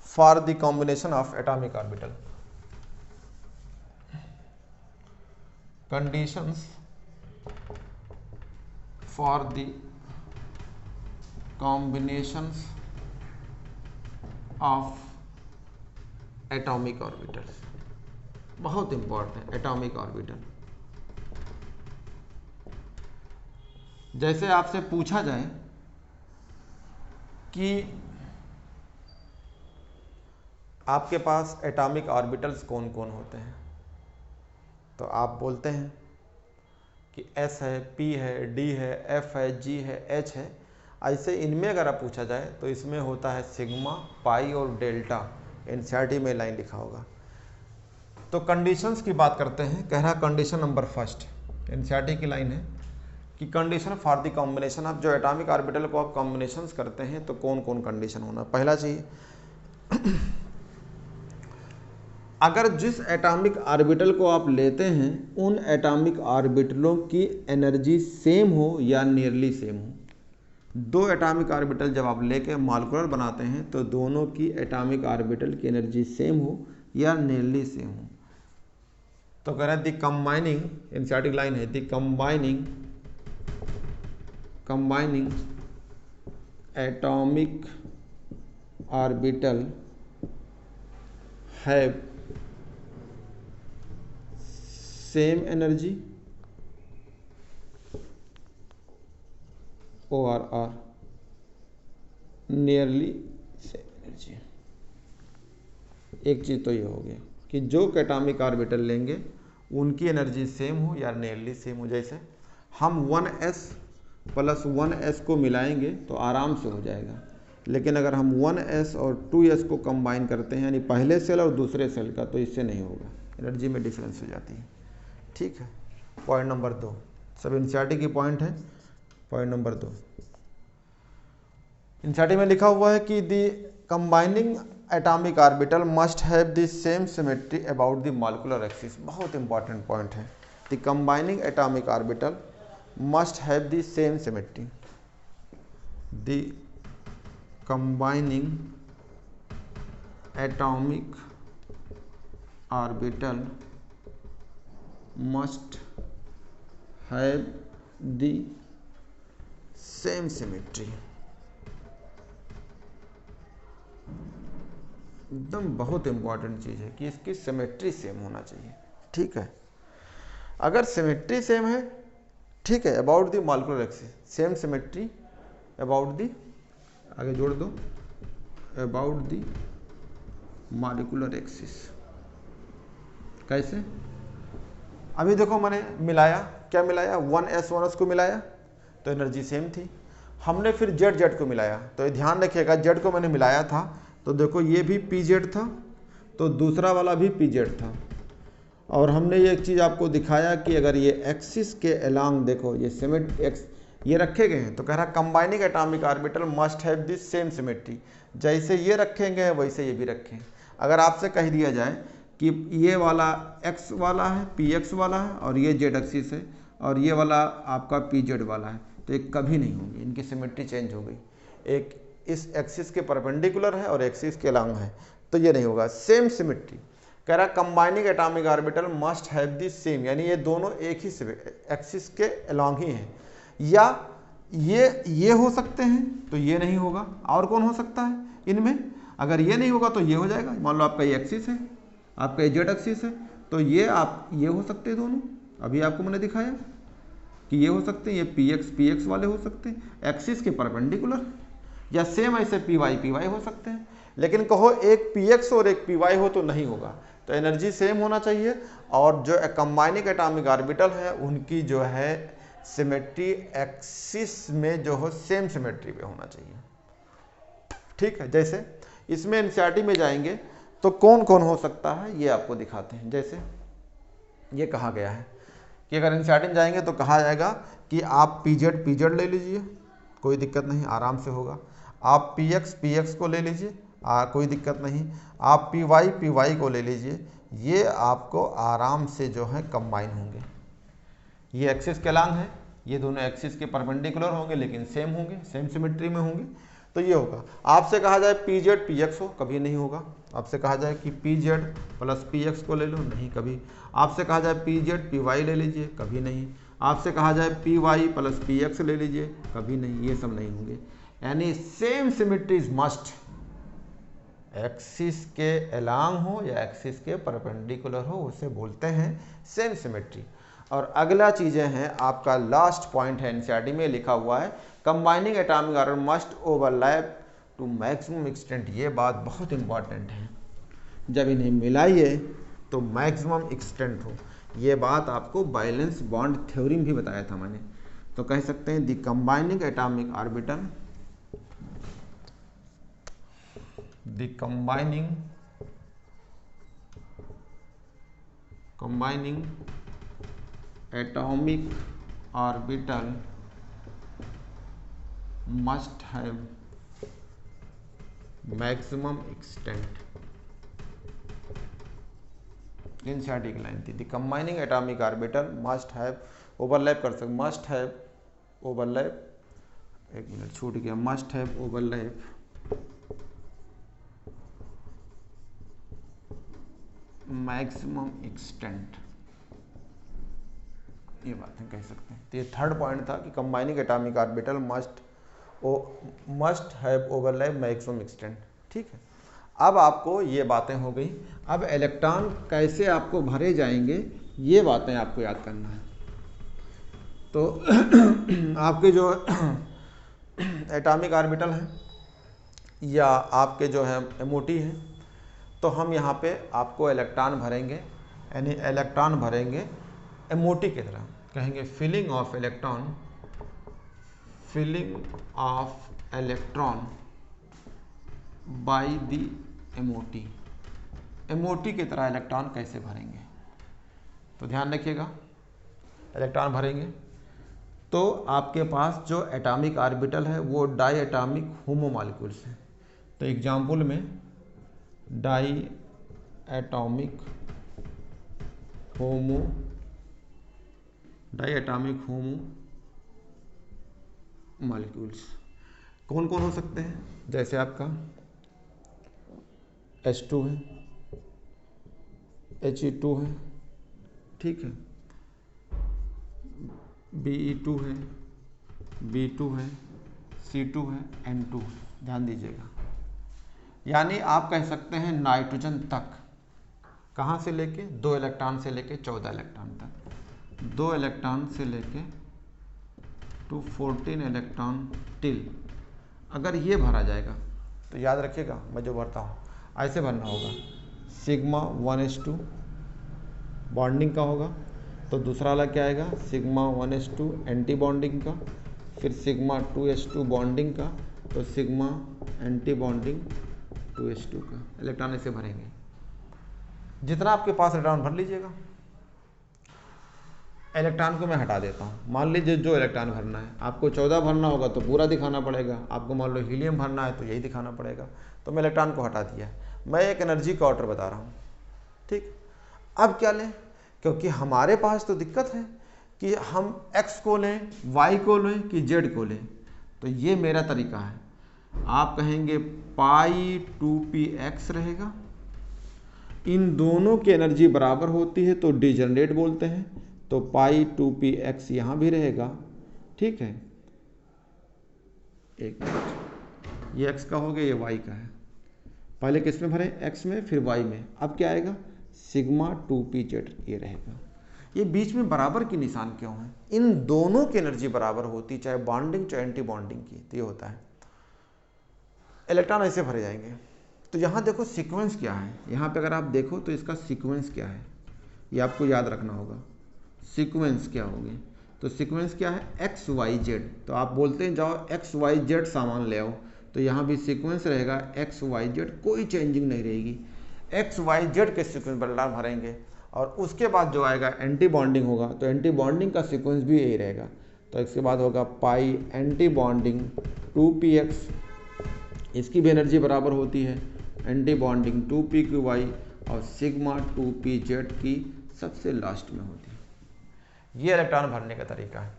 for the combination of atomic orbital. Conditions for the combinations of atomic orbitals, बहुत इंपॉर्टेंट है एटॉमिक ऑर्बिटल। जैसे आपसे पूछा जाए कि आपके पास एटॉमिक ऑर्बिटल्स कौन कौन होते हैं, तो आप बोलते हैं कि S है, P है, D है, F है, G है, H है। ऐसे इनमें अगर आप पूछा जाए तो इसमें होता है सिग्मा, पाई और डेल्टा। एनसीईआरटी में लाइन लिखा होगा। तो कंडीशंस की बात करते हैं, कह रहा कंडीशन नंबर फर्स्ट, एनसीईआरटी की लाइन है कि condition for the combination of, जो एटॉमिक ऑर्बिटल को आप कॉम्बिनेशंस करते हैं तो कौन कौन कंडीशन होना। पहला चाहिए अगर जिस एटॉमिक ऑर्बिटल को आप लेते हैं उन एटॉमिक ऑर्बिटलों की एनर्जी सेम हो या नियरली सेम हो। दो एटॉमिक ऑर्बिटल जब आप लेके मॉलिक्यूलर बनाते हैं तो दोनों की एटॉमिक ऑर्बिटल की एनर्जी सेम हो या नियरली सेम हो। तो कह रहे हैं द कंबाइनिंग, एनसीईआरटी लाइन है, the combining atomic orbital have same energy ORR nearly same energy. एक चीज़ तो ये हो गया कि जो एटॉमिक ऑर्बिटल लेंगे उनकी एनर्जी सेम हो या नियरली सेम हो। जैसे हम 1s प्लस 1s को मिलाएंगे तो आराम से हो जाएगा, लेकिन अगर हम 1s और 2s को कंबाइन करते हैं यानी पहले सेल और दूसरे सेल का, तो इससे नहीं होगा, एनर्जी में डिफरेंस हो जाती है। ठीक है, पॉइंट नंबर 2 सब एनसीईआरटी की पॉइंट है। पॉइंट नंबर 2 एनसीईआरटी में लिखा हुआ है कि the combining atomic orbital must have the same symmetry about the molecular axis. बहुत इंपॉर्टेंट पॉइंट है, the combining atomic orbital must have the same symmetry. The combining atomic orbital must have the same symmetry। एकदम बहुत important चीज़ है कि इसकी symmetry same होना चाहिए। ठीक है, अगर सिमेट्री सेम है, ठीक है, about the molecular axis, same symmetry about the, आगे जोड़ दो, अबाउट द मॉलिक्यूलर एक्सिस। कैसे? अभी देखो मैंने मिलाया, क्या मिलाया, 1s 1s को मिलाया तो एनर्जी सेम थी। हमने फिर z को मिलाया, तो ये ध्यान रखिएगा, z को मैंने मिलाया था तो देखो ये भी pz था तो दूसरा वाला भी pz था। और हमने ये एक चीज़ आपको दिखाया कि अगर ये एक्सिस के अलोंग देखो ये सिमेट एक्स ये रखे गए हैं, तो कह रहा combining atomic orbital must have this same symmetry. जैसे ये रखेंगे वैसे ये भी रखें। अगर आपसे कह दिया जाए कि ये वाला x वाला है, px वाला है, और ये z एक्सिस है, और ये वाला आपका pz वाला है, तो ये कभी नहीं होंगे, इनकी सिमेट्री चेंज हो गई। एक इस एक्सिस के परपेंडिकुलर है और एक्सिस के अलोंग है, तो ये नहीं होगा, सेम सिमेट्री। कह रहा combining atomic orbital must have the same, यानी ये दोनों एक ही एक्सिस के अलोंग ही हैं। या ये हो सकते हैं तो ये नहीं होगा, और कौन हो सकता है इनमें? अगर ये नहीं होगा तो ये हो जाएगा। मान लो आपका ये एक्सिस है, आपका ये जेड एक्सिस है, तो ये हो सकते हैं दोनों। अभी आपको मैंने दिखाया कि ये हो सकते हैं, ये px वाले हो सकते हैं एक्सिस के परपेंडिकुलर, या सेम ऐसे py हो सकते हैं। लेकिन कहो एक px और एक py हो तो नहीं होगा, तो एनर्जी सेम होना चाहिए। और जो कंबाइनिंग एटॉमिक ऑर्बिटल है उनकी जो है सिमेट्री एक्सिस में जो हो सेम सिमेट्री पे होना चाहिए। ठीक है, जैसे इसमें एनसीईआरटी में जाएंगे तो कौन कौन हो सकता है ये आपको दिखाते हैं। जैसे ये कहा गया है कि अगर एनसीईआरटी में जाएंगे तो कहा जाएगा कि आप pz ले लीजिए, कोई दिक्कत नहीं, आराम से होगा। आप px को ले लीजिए, कोई दिक्कत नहीं। आप py को ले लीजिए, ये आपको आराम से जो है कंबाइन होंगे। ये एक्सिस के अलोंग है, ये दोनों एक्सिस के परपेंडिकुलर होंगे लेकिन सेम होंगे, सेम सिमेट्री में होंगे, तो ये होगा। आपसे कहा जाए pz px हो, कभी नहीं होगा। आपसे कहा जाए कि pz प्लस px को ले लो, नहीं कभी। आपसे कहा जाए pz py ले लीजिए, कभी नहीं। आपसे कहा जाए py प्लस px ले लीजिए, कभी नहीं, ये सब नहीं होंगे। यानी same symmetry is must, axis के अलोंग हो या एक्सिस के परपेंडिकुलर हो, उसे बोलते हैं सेम सिमेट्री। और अगला चीज़ें हैं, आपका लास्ट पॉइंट है एनसीईआरटी में लिखा हुआ है, combining atomic orbital must overlap to maximum extent. ये बात बहुत इंपॉर्टेंट है, जब इन्हें मिलाइए तो मैक्सिमम एक्सटेंट हो। ये बात आपको वैलेंस बॉन्ड थ्योरी में भी बताया था मैंने। तो कह सकते हैं the combining atomic orbital, the combining atomic orbital must have maximum extent लिंसियाटिक की लाइन थी। The combining atomic orbital must have overlap कर सकते, मस्ट हैव ओवरलैप, एक मिनट छूट गया, must have overlap maximum extent, ये बात हम कह सकते हैं। तो ये थर्ड पॉइंट था कि combining atomic orbital must have overlap maximum extent. ठीक है, अब आपको ये बातें हो गई। अब इलेक्ट्रॉन कैसे आपको भरे जाएंगे ये बातें आपको याद करना है। तो आपके जो एटॉमिक ऑर्बिटल हैं या आपके जो है एमओटी हैं, तो हम यहाँ पे आपको इलेक्ट्रॉन भरेंगे, यानी इलेक्ट्रॉन भरेंगे एमओटी की तरह, कहेंगे filling of electron, filling of electron by the MOT, MOT की तरह इलेक्ट्रॉन कैसे भरेंगे। तो ध्यान रखिएगा, इलेक्ट्रॉन भरेंगे तो आपके पास जो एटॉमिक ऑर्बिटल है वो डाई एटॉमिक होमो मॉलिक्यूल्स हैं। तो एग्जाम्पल में डाई एटॉमिक होमो मॉलिक्यूल्स कौन कौन हो सकते हैं, जैसे आपका H2 है, He2 है, ठीक है, Be2 है, B2 है, C2 है, N2 है। ध्यान दीजिएगा, यानी आप कह सकते हैं नाइट्रोजन तक, कहाँ से लेके 2 इलेक्ट्रॉन से लेके 14 इलेक्ट्रॉन तक, 2 इलेक्ट्रॉन से लेके टू 14 इलेक्ट्रॉन टिल, अगर ये भरा जाएगा तो याद रखिएगा, मैं जो भरता हूँ ऐसे भरना होगा। सिग्मा 1s2 बॉन्डिंग का होगा, तो दूसरा वाला क्या आएगा, सिग्मा 1s2 एंटी बॉन्डिंग का, फिर सिग्मा 2s2 बॉन्डिंग का, तो सिग्मा एंटी बॉन्डिंग 2s2 का। इलेक्ट्रॉन ऐसे भरेंगे, जितना आपके पास इलेक्ट्रॉन भर लीजिएगा। इलेक्ट्रॉन को मैं हटा देता हूँ। मान लीजिए जो इलेक्ट्रॉन भरना है आपको 14 भरना होगा तो पूरा दिखाना पड़ेगा, आपको मान लो हीलियम भरना है तो यही दिखाना पड़ेगा। तो मैं इलेक्ट्रॉन को हटा दिया, मैं एक एनर्जी का ऑर्डर बता रहा हूँ। ठीक, अब क्या लें, क्योंकि हमारे पास तो दिक्कत है कि हम x को लें, y को लें कि z को लें। तो ये मेरा तरीका है, आप कहेंगे पाई 2px रहेगा, इन दोनों की एनर्जी बराबर होती है तो डिजनरेट बोलते हैं, तो पाई 2px यहाँ भी रहेगा। ठीक है, एक मिनट, ये x का हो गया, ये y का है। पहले किस में भरें, x में, फिर y में। अब क्या आएगा, सिग्मा 2pz ये रहेगा। ये बीच में बराबर की निशान क्यों है, इन दोनों की एनर्जी बराबर होती, चाहे बॉन्डिंग चाहे एंटी बॉन्डिंग की, तो ये होता है। इलेक्ट्रॉन ऐसे भरे जाएंगे। तो यहाँ देखो सीक्वेंस क्या है, यहाँ पे अगर आप देखो तो इसका सीक्वेंस क्या है ये आपको याद रखना होगा। सीक्वेंस क्या होगी, तो सीक्वेंस क्या है, एक्स वाई जेड। तो आप बोलते हैं जाओ एक्स वाई जेड सामान ले आओ, तो यहाँ भी सीक्वेंस रहेगा एक्स वाई जेड, कोई चेंजिंग नहीं रहेगी। एक्स वाई जेड के सीक्वेंस इलेक्ट्रॉन भरेंगे और उसके बाद जो आएगा एंटी बॉन्डिंग होगा, तो एंटी बॉन्डिंग का सीक्वेंस भी यही रहेगा। तो इसके बाद होगा पाई एंटी बॉन्डिंग 2px, इसकी भी एनर्जी बराबर होती है, एंटी बॉन्डिंग 2pqy, और सिग्मा 2pz की सबसे लास्ट में होती है। ये इलेक्ट्रॉन भरने का तरीका है।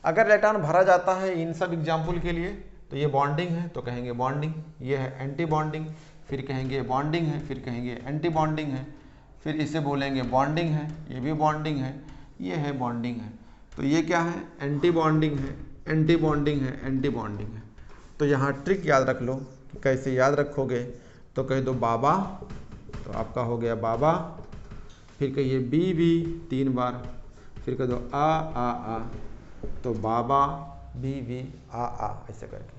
अगर इलेक्ट्रॉन भरा जाता है इन सब एग्जाम्पल के लिए, तो ये बॉन्डिंग है तो कहेंगे बॉन्डिंग, ये है एंटी बॉन्डिंग, फिर कहेंगे बॉन्डिंग है, फिर कहेंगे एंटी बॉन्डिंग है, फिर इसे बोलेंगे बॉन्डिंग है, ये भी बॉन्डिंग है, ये है बॉन्डिंग है। तो ये क्या है, एंटी बॉन्डिंग है, एंटी बॉन्डिंग है, एंटी बॉन्डिंग है। तो यहाँ ट्रिक याद रख लो, कैसे याद रखोगे, तो कह दो बाबा, तो आपका हो गया बाबा, फिर कहिए बी 3 बार, फिर कह दो आ, तो बाबा बी आ, ऐसे करके।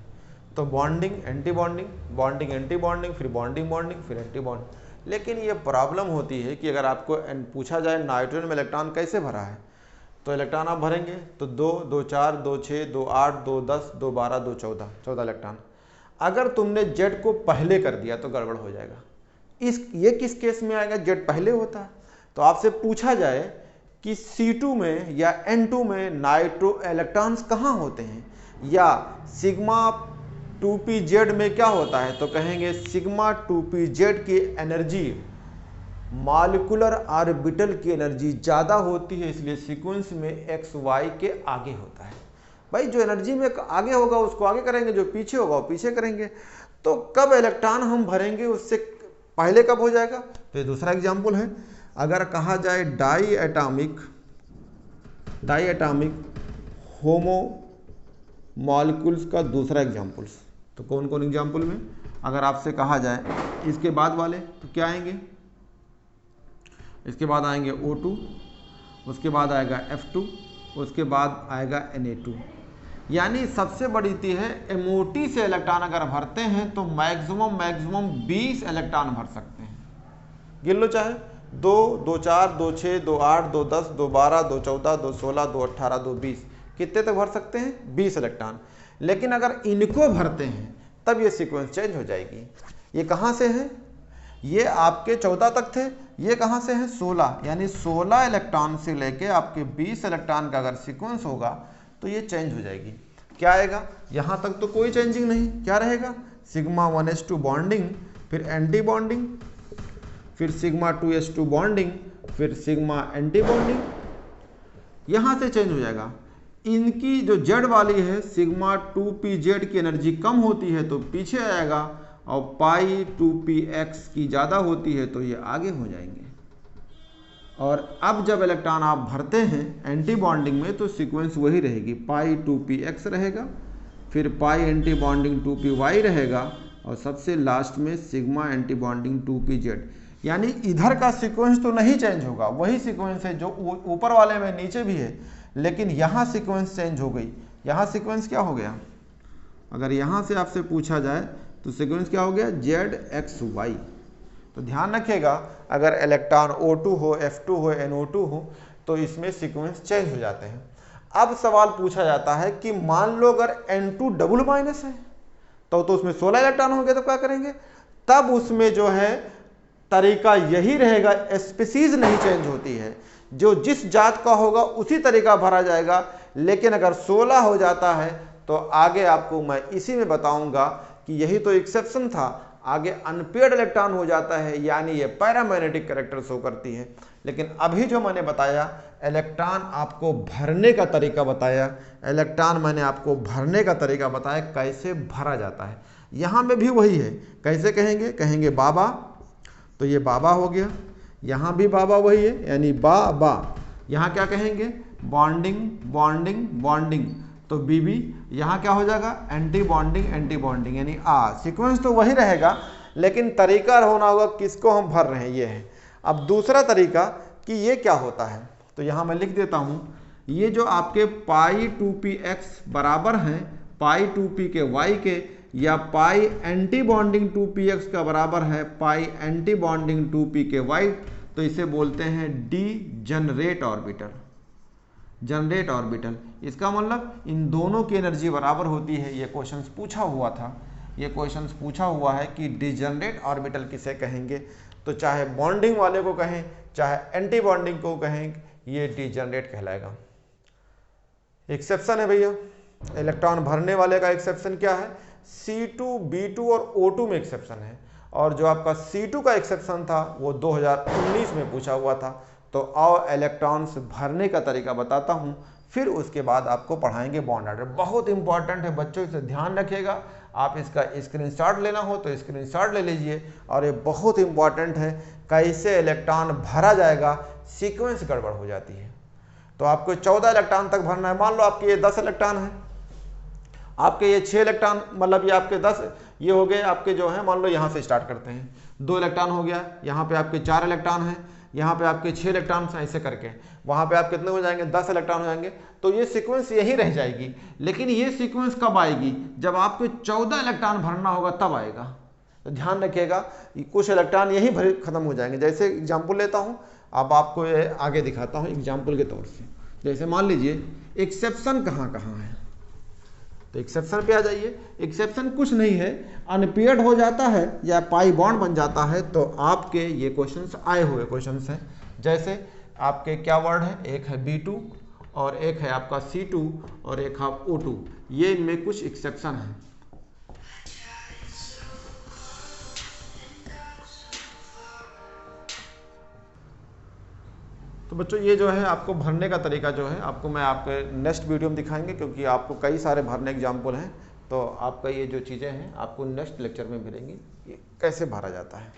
तो bonding anti bonding, bonding anti bonding, फिर बॉन्डिंग बॉन्डिंग, फिर एंटी बॉन्डिंग। लेकिन ये प्रॉब्लम होती है कि अगर आपको पूछा जाए नाइट्रोजन में इलेक्ट्रॉन कैसे भरा है, तो इलेक्ट्रॉन आप भरेंगे तो 2, 2, 4, 2, 6, 2, 8, 2, 10, 2, 12, 2, 14, 14 इलेक्ट्रॉन। अगर तुमने जेड को पहले कर दिया तो गड़बड़ हो जाएगा। ये किस केस में आएगा, जेड पहले होता है। तो आपसे पूछा जाए कि C2 में या N2 में नाइट्रो इलेक्ट्रॉन्स कहाँ होते हैं, या सिग्मा 2pz में क्या होता है, तो कहेंगे सिग्मा 2pz की एनर्जी मॉलिक्यूलर ऑर्बिटल की एनर्जी ज़्यादा होती है, इसलिए सीक्वेंस में एक्स वाई के आगे होता है। भाई जो एनर्जी में आगे होगा उसको आगे करेंगे, जो पीछे होगा वो पीछे करेंगे। तो कब इलेक्ट्रॉन हम भरेंगे उससे पहले कब हो जाएगा? तो ये दूसरा एग्जाम्पल है। अगर कहा जाए डाई एटॉमिक होमो मॉलिक्यूल्स का दूसरा एग्जाम्पल्स, तो कौन कौन एग्जाम्पल में अगर आपसे कहा जाए इसके बाद वाले, तो क्या आएंगे? इसके बाद आएंगे O2, उसके बाद आएगा F2, उसके बाद आएगा Na2। यानी सबसे बड़ी चीज़ है MOT से इलेक्ट्रॉन अगर भरते हैं तो मैक्सिमम 20 इलेक्ट्रॉन भर सकते हैं। गिन लो चाहे 2, 2 4, 2 6, 2 8, 2 10, 2 12, 2 14, 2 16, 2 18, 2 20, कितने तक भर सकते हैं? 20 इलेक्ट्रॉन। लेकिन अगर इनको भरते हैं तब ये सीक्वेंस चेंज हो जाएगी। ये कहाँ से है? ये आपके 14 तक थे, ये कहाँ से है? 16। यानी 16 इलेक्ट्रॉन से लेके आपके 20 इलेक्ट्रॉन का अगर सीक्वेंस होगा तो ये चेंज हो जाएगी। क्या आएगा? यहाँ तक तो कोई चेंजिंग नहीं, क्या रहेगा? सिग्मा 1s2 बॉन्डिंग, फिर एंटी बॉन्डिंग, फिर सिग्मा 2s2 बॉन्डिंग, फिर सिग्मा एंटी बॉन्डिंग, यहाँ से चेंज हो जाएगा। इनकी जो जेड वाली है सिग्मा 2pz की एनर्जी कम होती है तो पीछे आएगा, और पाई 2px की ज़्यादा होती है तो ये आगे हो जाएंगे। और अब जब इलेक्ट्रॉन आप भरते हैं एंटी बॉन्डिंग में तो सीक्वेंस वही रहेगी, पाई 2px रहेगा, फिर पाई एंटी बॉन्डिंग 2py रहेगा, और सबसे लास्ट में सिग्मा एंटी बॉन्डिंग 2pz। यानी इधर का सीक्वेंस तो नहीं चेंज होगा, वही सीक्वेंस है जो ऊपर वाले में नीचे भी है, लेकिन यहाँ सीक्वेंस चेंज हो गई। यहाँ सीक्वेंस क्या हो गया? अगर यहाँ से आपसे पूछा जाए तो सीक्वेंस क्या हो गया? ZXY। तो ध्यान रखिएगा, अगर इलेक्ट्रॉन O2 हो, F2 हो, NO2 हो तो इसमें सीक्वेंस चेंज हो जाते हैं। अब सवाल पूछा जाता है कि मान लो अगर N2 डबल माइनस है तो उसमें 16 इलेक्ट्रॉन हो गए तो क्या करेंगे? तब उसमें जो है तरीका यही रहेगा, स्पीसीज नहीं चेंज होती है, जो जिस जात का होगा उसी तरीका भरा जाएगा। लेकिन अगर 16 हो जाता है तो आगे आपको मैं इसी में बताऊंगा कि यही तो एक्सेप्शन था, आगे अनपेयर्ड इलेक्ट्रॉन हो जाता है, यानी ये पैरामैग्नेटिक कैरेक्टर शो करती है। लेकिन अभी जो मैंने बताया इलेक्ट्रॉन आपको भरने का तरीका बताया, इलेक्ट्रॉन मैंने आपको भरने का तरीका बताया कैसे भरा जाता है। यहाँ में भी वही है, कैसे कहेंगे? कहेंगे बाबा, तो ये बाबा हो गया, यहाँ भी बाबा वही है, यानी बा। यहाँ क्या कहेंगे? बॉन्डिंग, तो बीबी। यहाँ क्या हो जाएगा? एंटी बॉन्डिंग, यानी सीक्वेंस तो वही रहेगा, लेकिन तरीका होना होगा किसको हम भर रहे हैं, ये है। अब दूसरा तरीका कि ये क्या होता है, तो यहाँ मैं लिख देता हूँ, ये जो आपके पाई 2px बराबर हैं पाई 2p के y के, या पाई एंटी बॉन्डिंग 2px का बराबर है पाई एंटी बॉन्डिंग 2p के y, तो इसे बोलते हैं डीजनरेट ऑर्बिटल। इसका मतलब इन दोनों की एनर्जी बराबर होती है। ये क्वेश्चंस पूछा हुआ था, ये क्वेश्चंस पूछा हुआ है कि डीजनरेट ऑर्बिटल किसे कहेंगे, तो चाहे बॉन्डिंग वाले को कहें चाहे एंटी बॉन्डिंग को कहें, ये डीजनरेट कहलाएगा। एक्सेप्शन है भैया, इलेक्ट्रॉन भरने वाले का एक्सेप्शन क्या है? C2, B2 और O2 में एक्सेप्शन है, और जो आपका C2 का एक्सेप्शन था वो 2019 में पूछा हुआ था। तो आओ इलेक्ट्रॉन्स भरने का तरीका बताता हूँ, फिर उसके बाद आपको पढ़ाएंगे बॉन्ड ऑर्डर। बहुत इंपॉर्टेंट है बच्चों, इसे ध्यान रखिएगा। आप इसका स्क्रीनशॉट लेना हो तो स्क्रीनशॉट ले लीजिए, और ये बहुत इंपॉर्टेंट है कैसे इलेक्ट्रॉन भरा जाएगा, सीक्वेंस गड़बड़ हो जाती है। तो आपको 14 इलेक्ट्रॉन तक भरना है। मान लो आपके ये 10 इलेक्ट्रॉन है, आपके ये 6 इलेक्ट्रॉन, मतलब ये आपके 10 ये हो गए आपके जो है, मान लो यहाँ से स्टार्ट करते हैं, 2 इलेक्ट्रॉन हो गया, यहाँ पे आपके 4 इलेक्ट्रॉन हैं, यहाँ पे आपके 6 इलेक्ट्रॉन, ऐसे करके वहाँ पे आप कितने हो जाएंगे? 10 इलेक्ट्रॉन हो जाएंगे। तो ये सीक्वेंस यही रह जाएगी, लेकिन ये सीक्वेंस कब आएगी? जब आपको 14 इलेक्ट्रॉन भरना होगा तब आएगा। तो ध्यान रखिएगा, कुछ इलेक्ट्रॉन यही भरे खत्म हो जाएंगे। जैसे एग्जाम्पल लेता हूँ, अब आपको ये आगे दिखाता हूँ एग्जाम्पल के तौर से। जैसे मान लीजिए एक्सेप्शन कहाँ है, तो एक्सेप्शन पे आ जाइए। एक्सेप्शन कुछ नहीं है, अनपेयर्ड हो जाता है या पाई बॉन्ड बन जाता है, तो आपके ये क्वेश्चंस आए हुए क्वेश्चंस हैं। जैसे आपके क्या वर्ड है, एक है B2 और एक है आपका C2 और एक है O2, ये इनमें कुछ एक्सेप्शन है। तो बच्चों ये जो है आपको भरने का तरीका जो है आपको मैं आपके नेक्स्ट वीडियो में दिखाएंगे, क्योंकि आपको कई सारे भरने एग्जाम्पल हैं। तो आपका ये जो चीज़ें हैं आपको नेक्स्ट लेक्चर में मिलेंगी, ये कैसे भरा जाता है।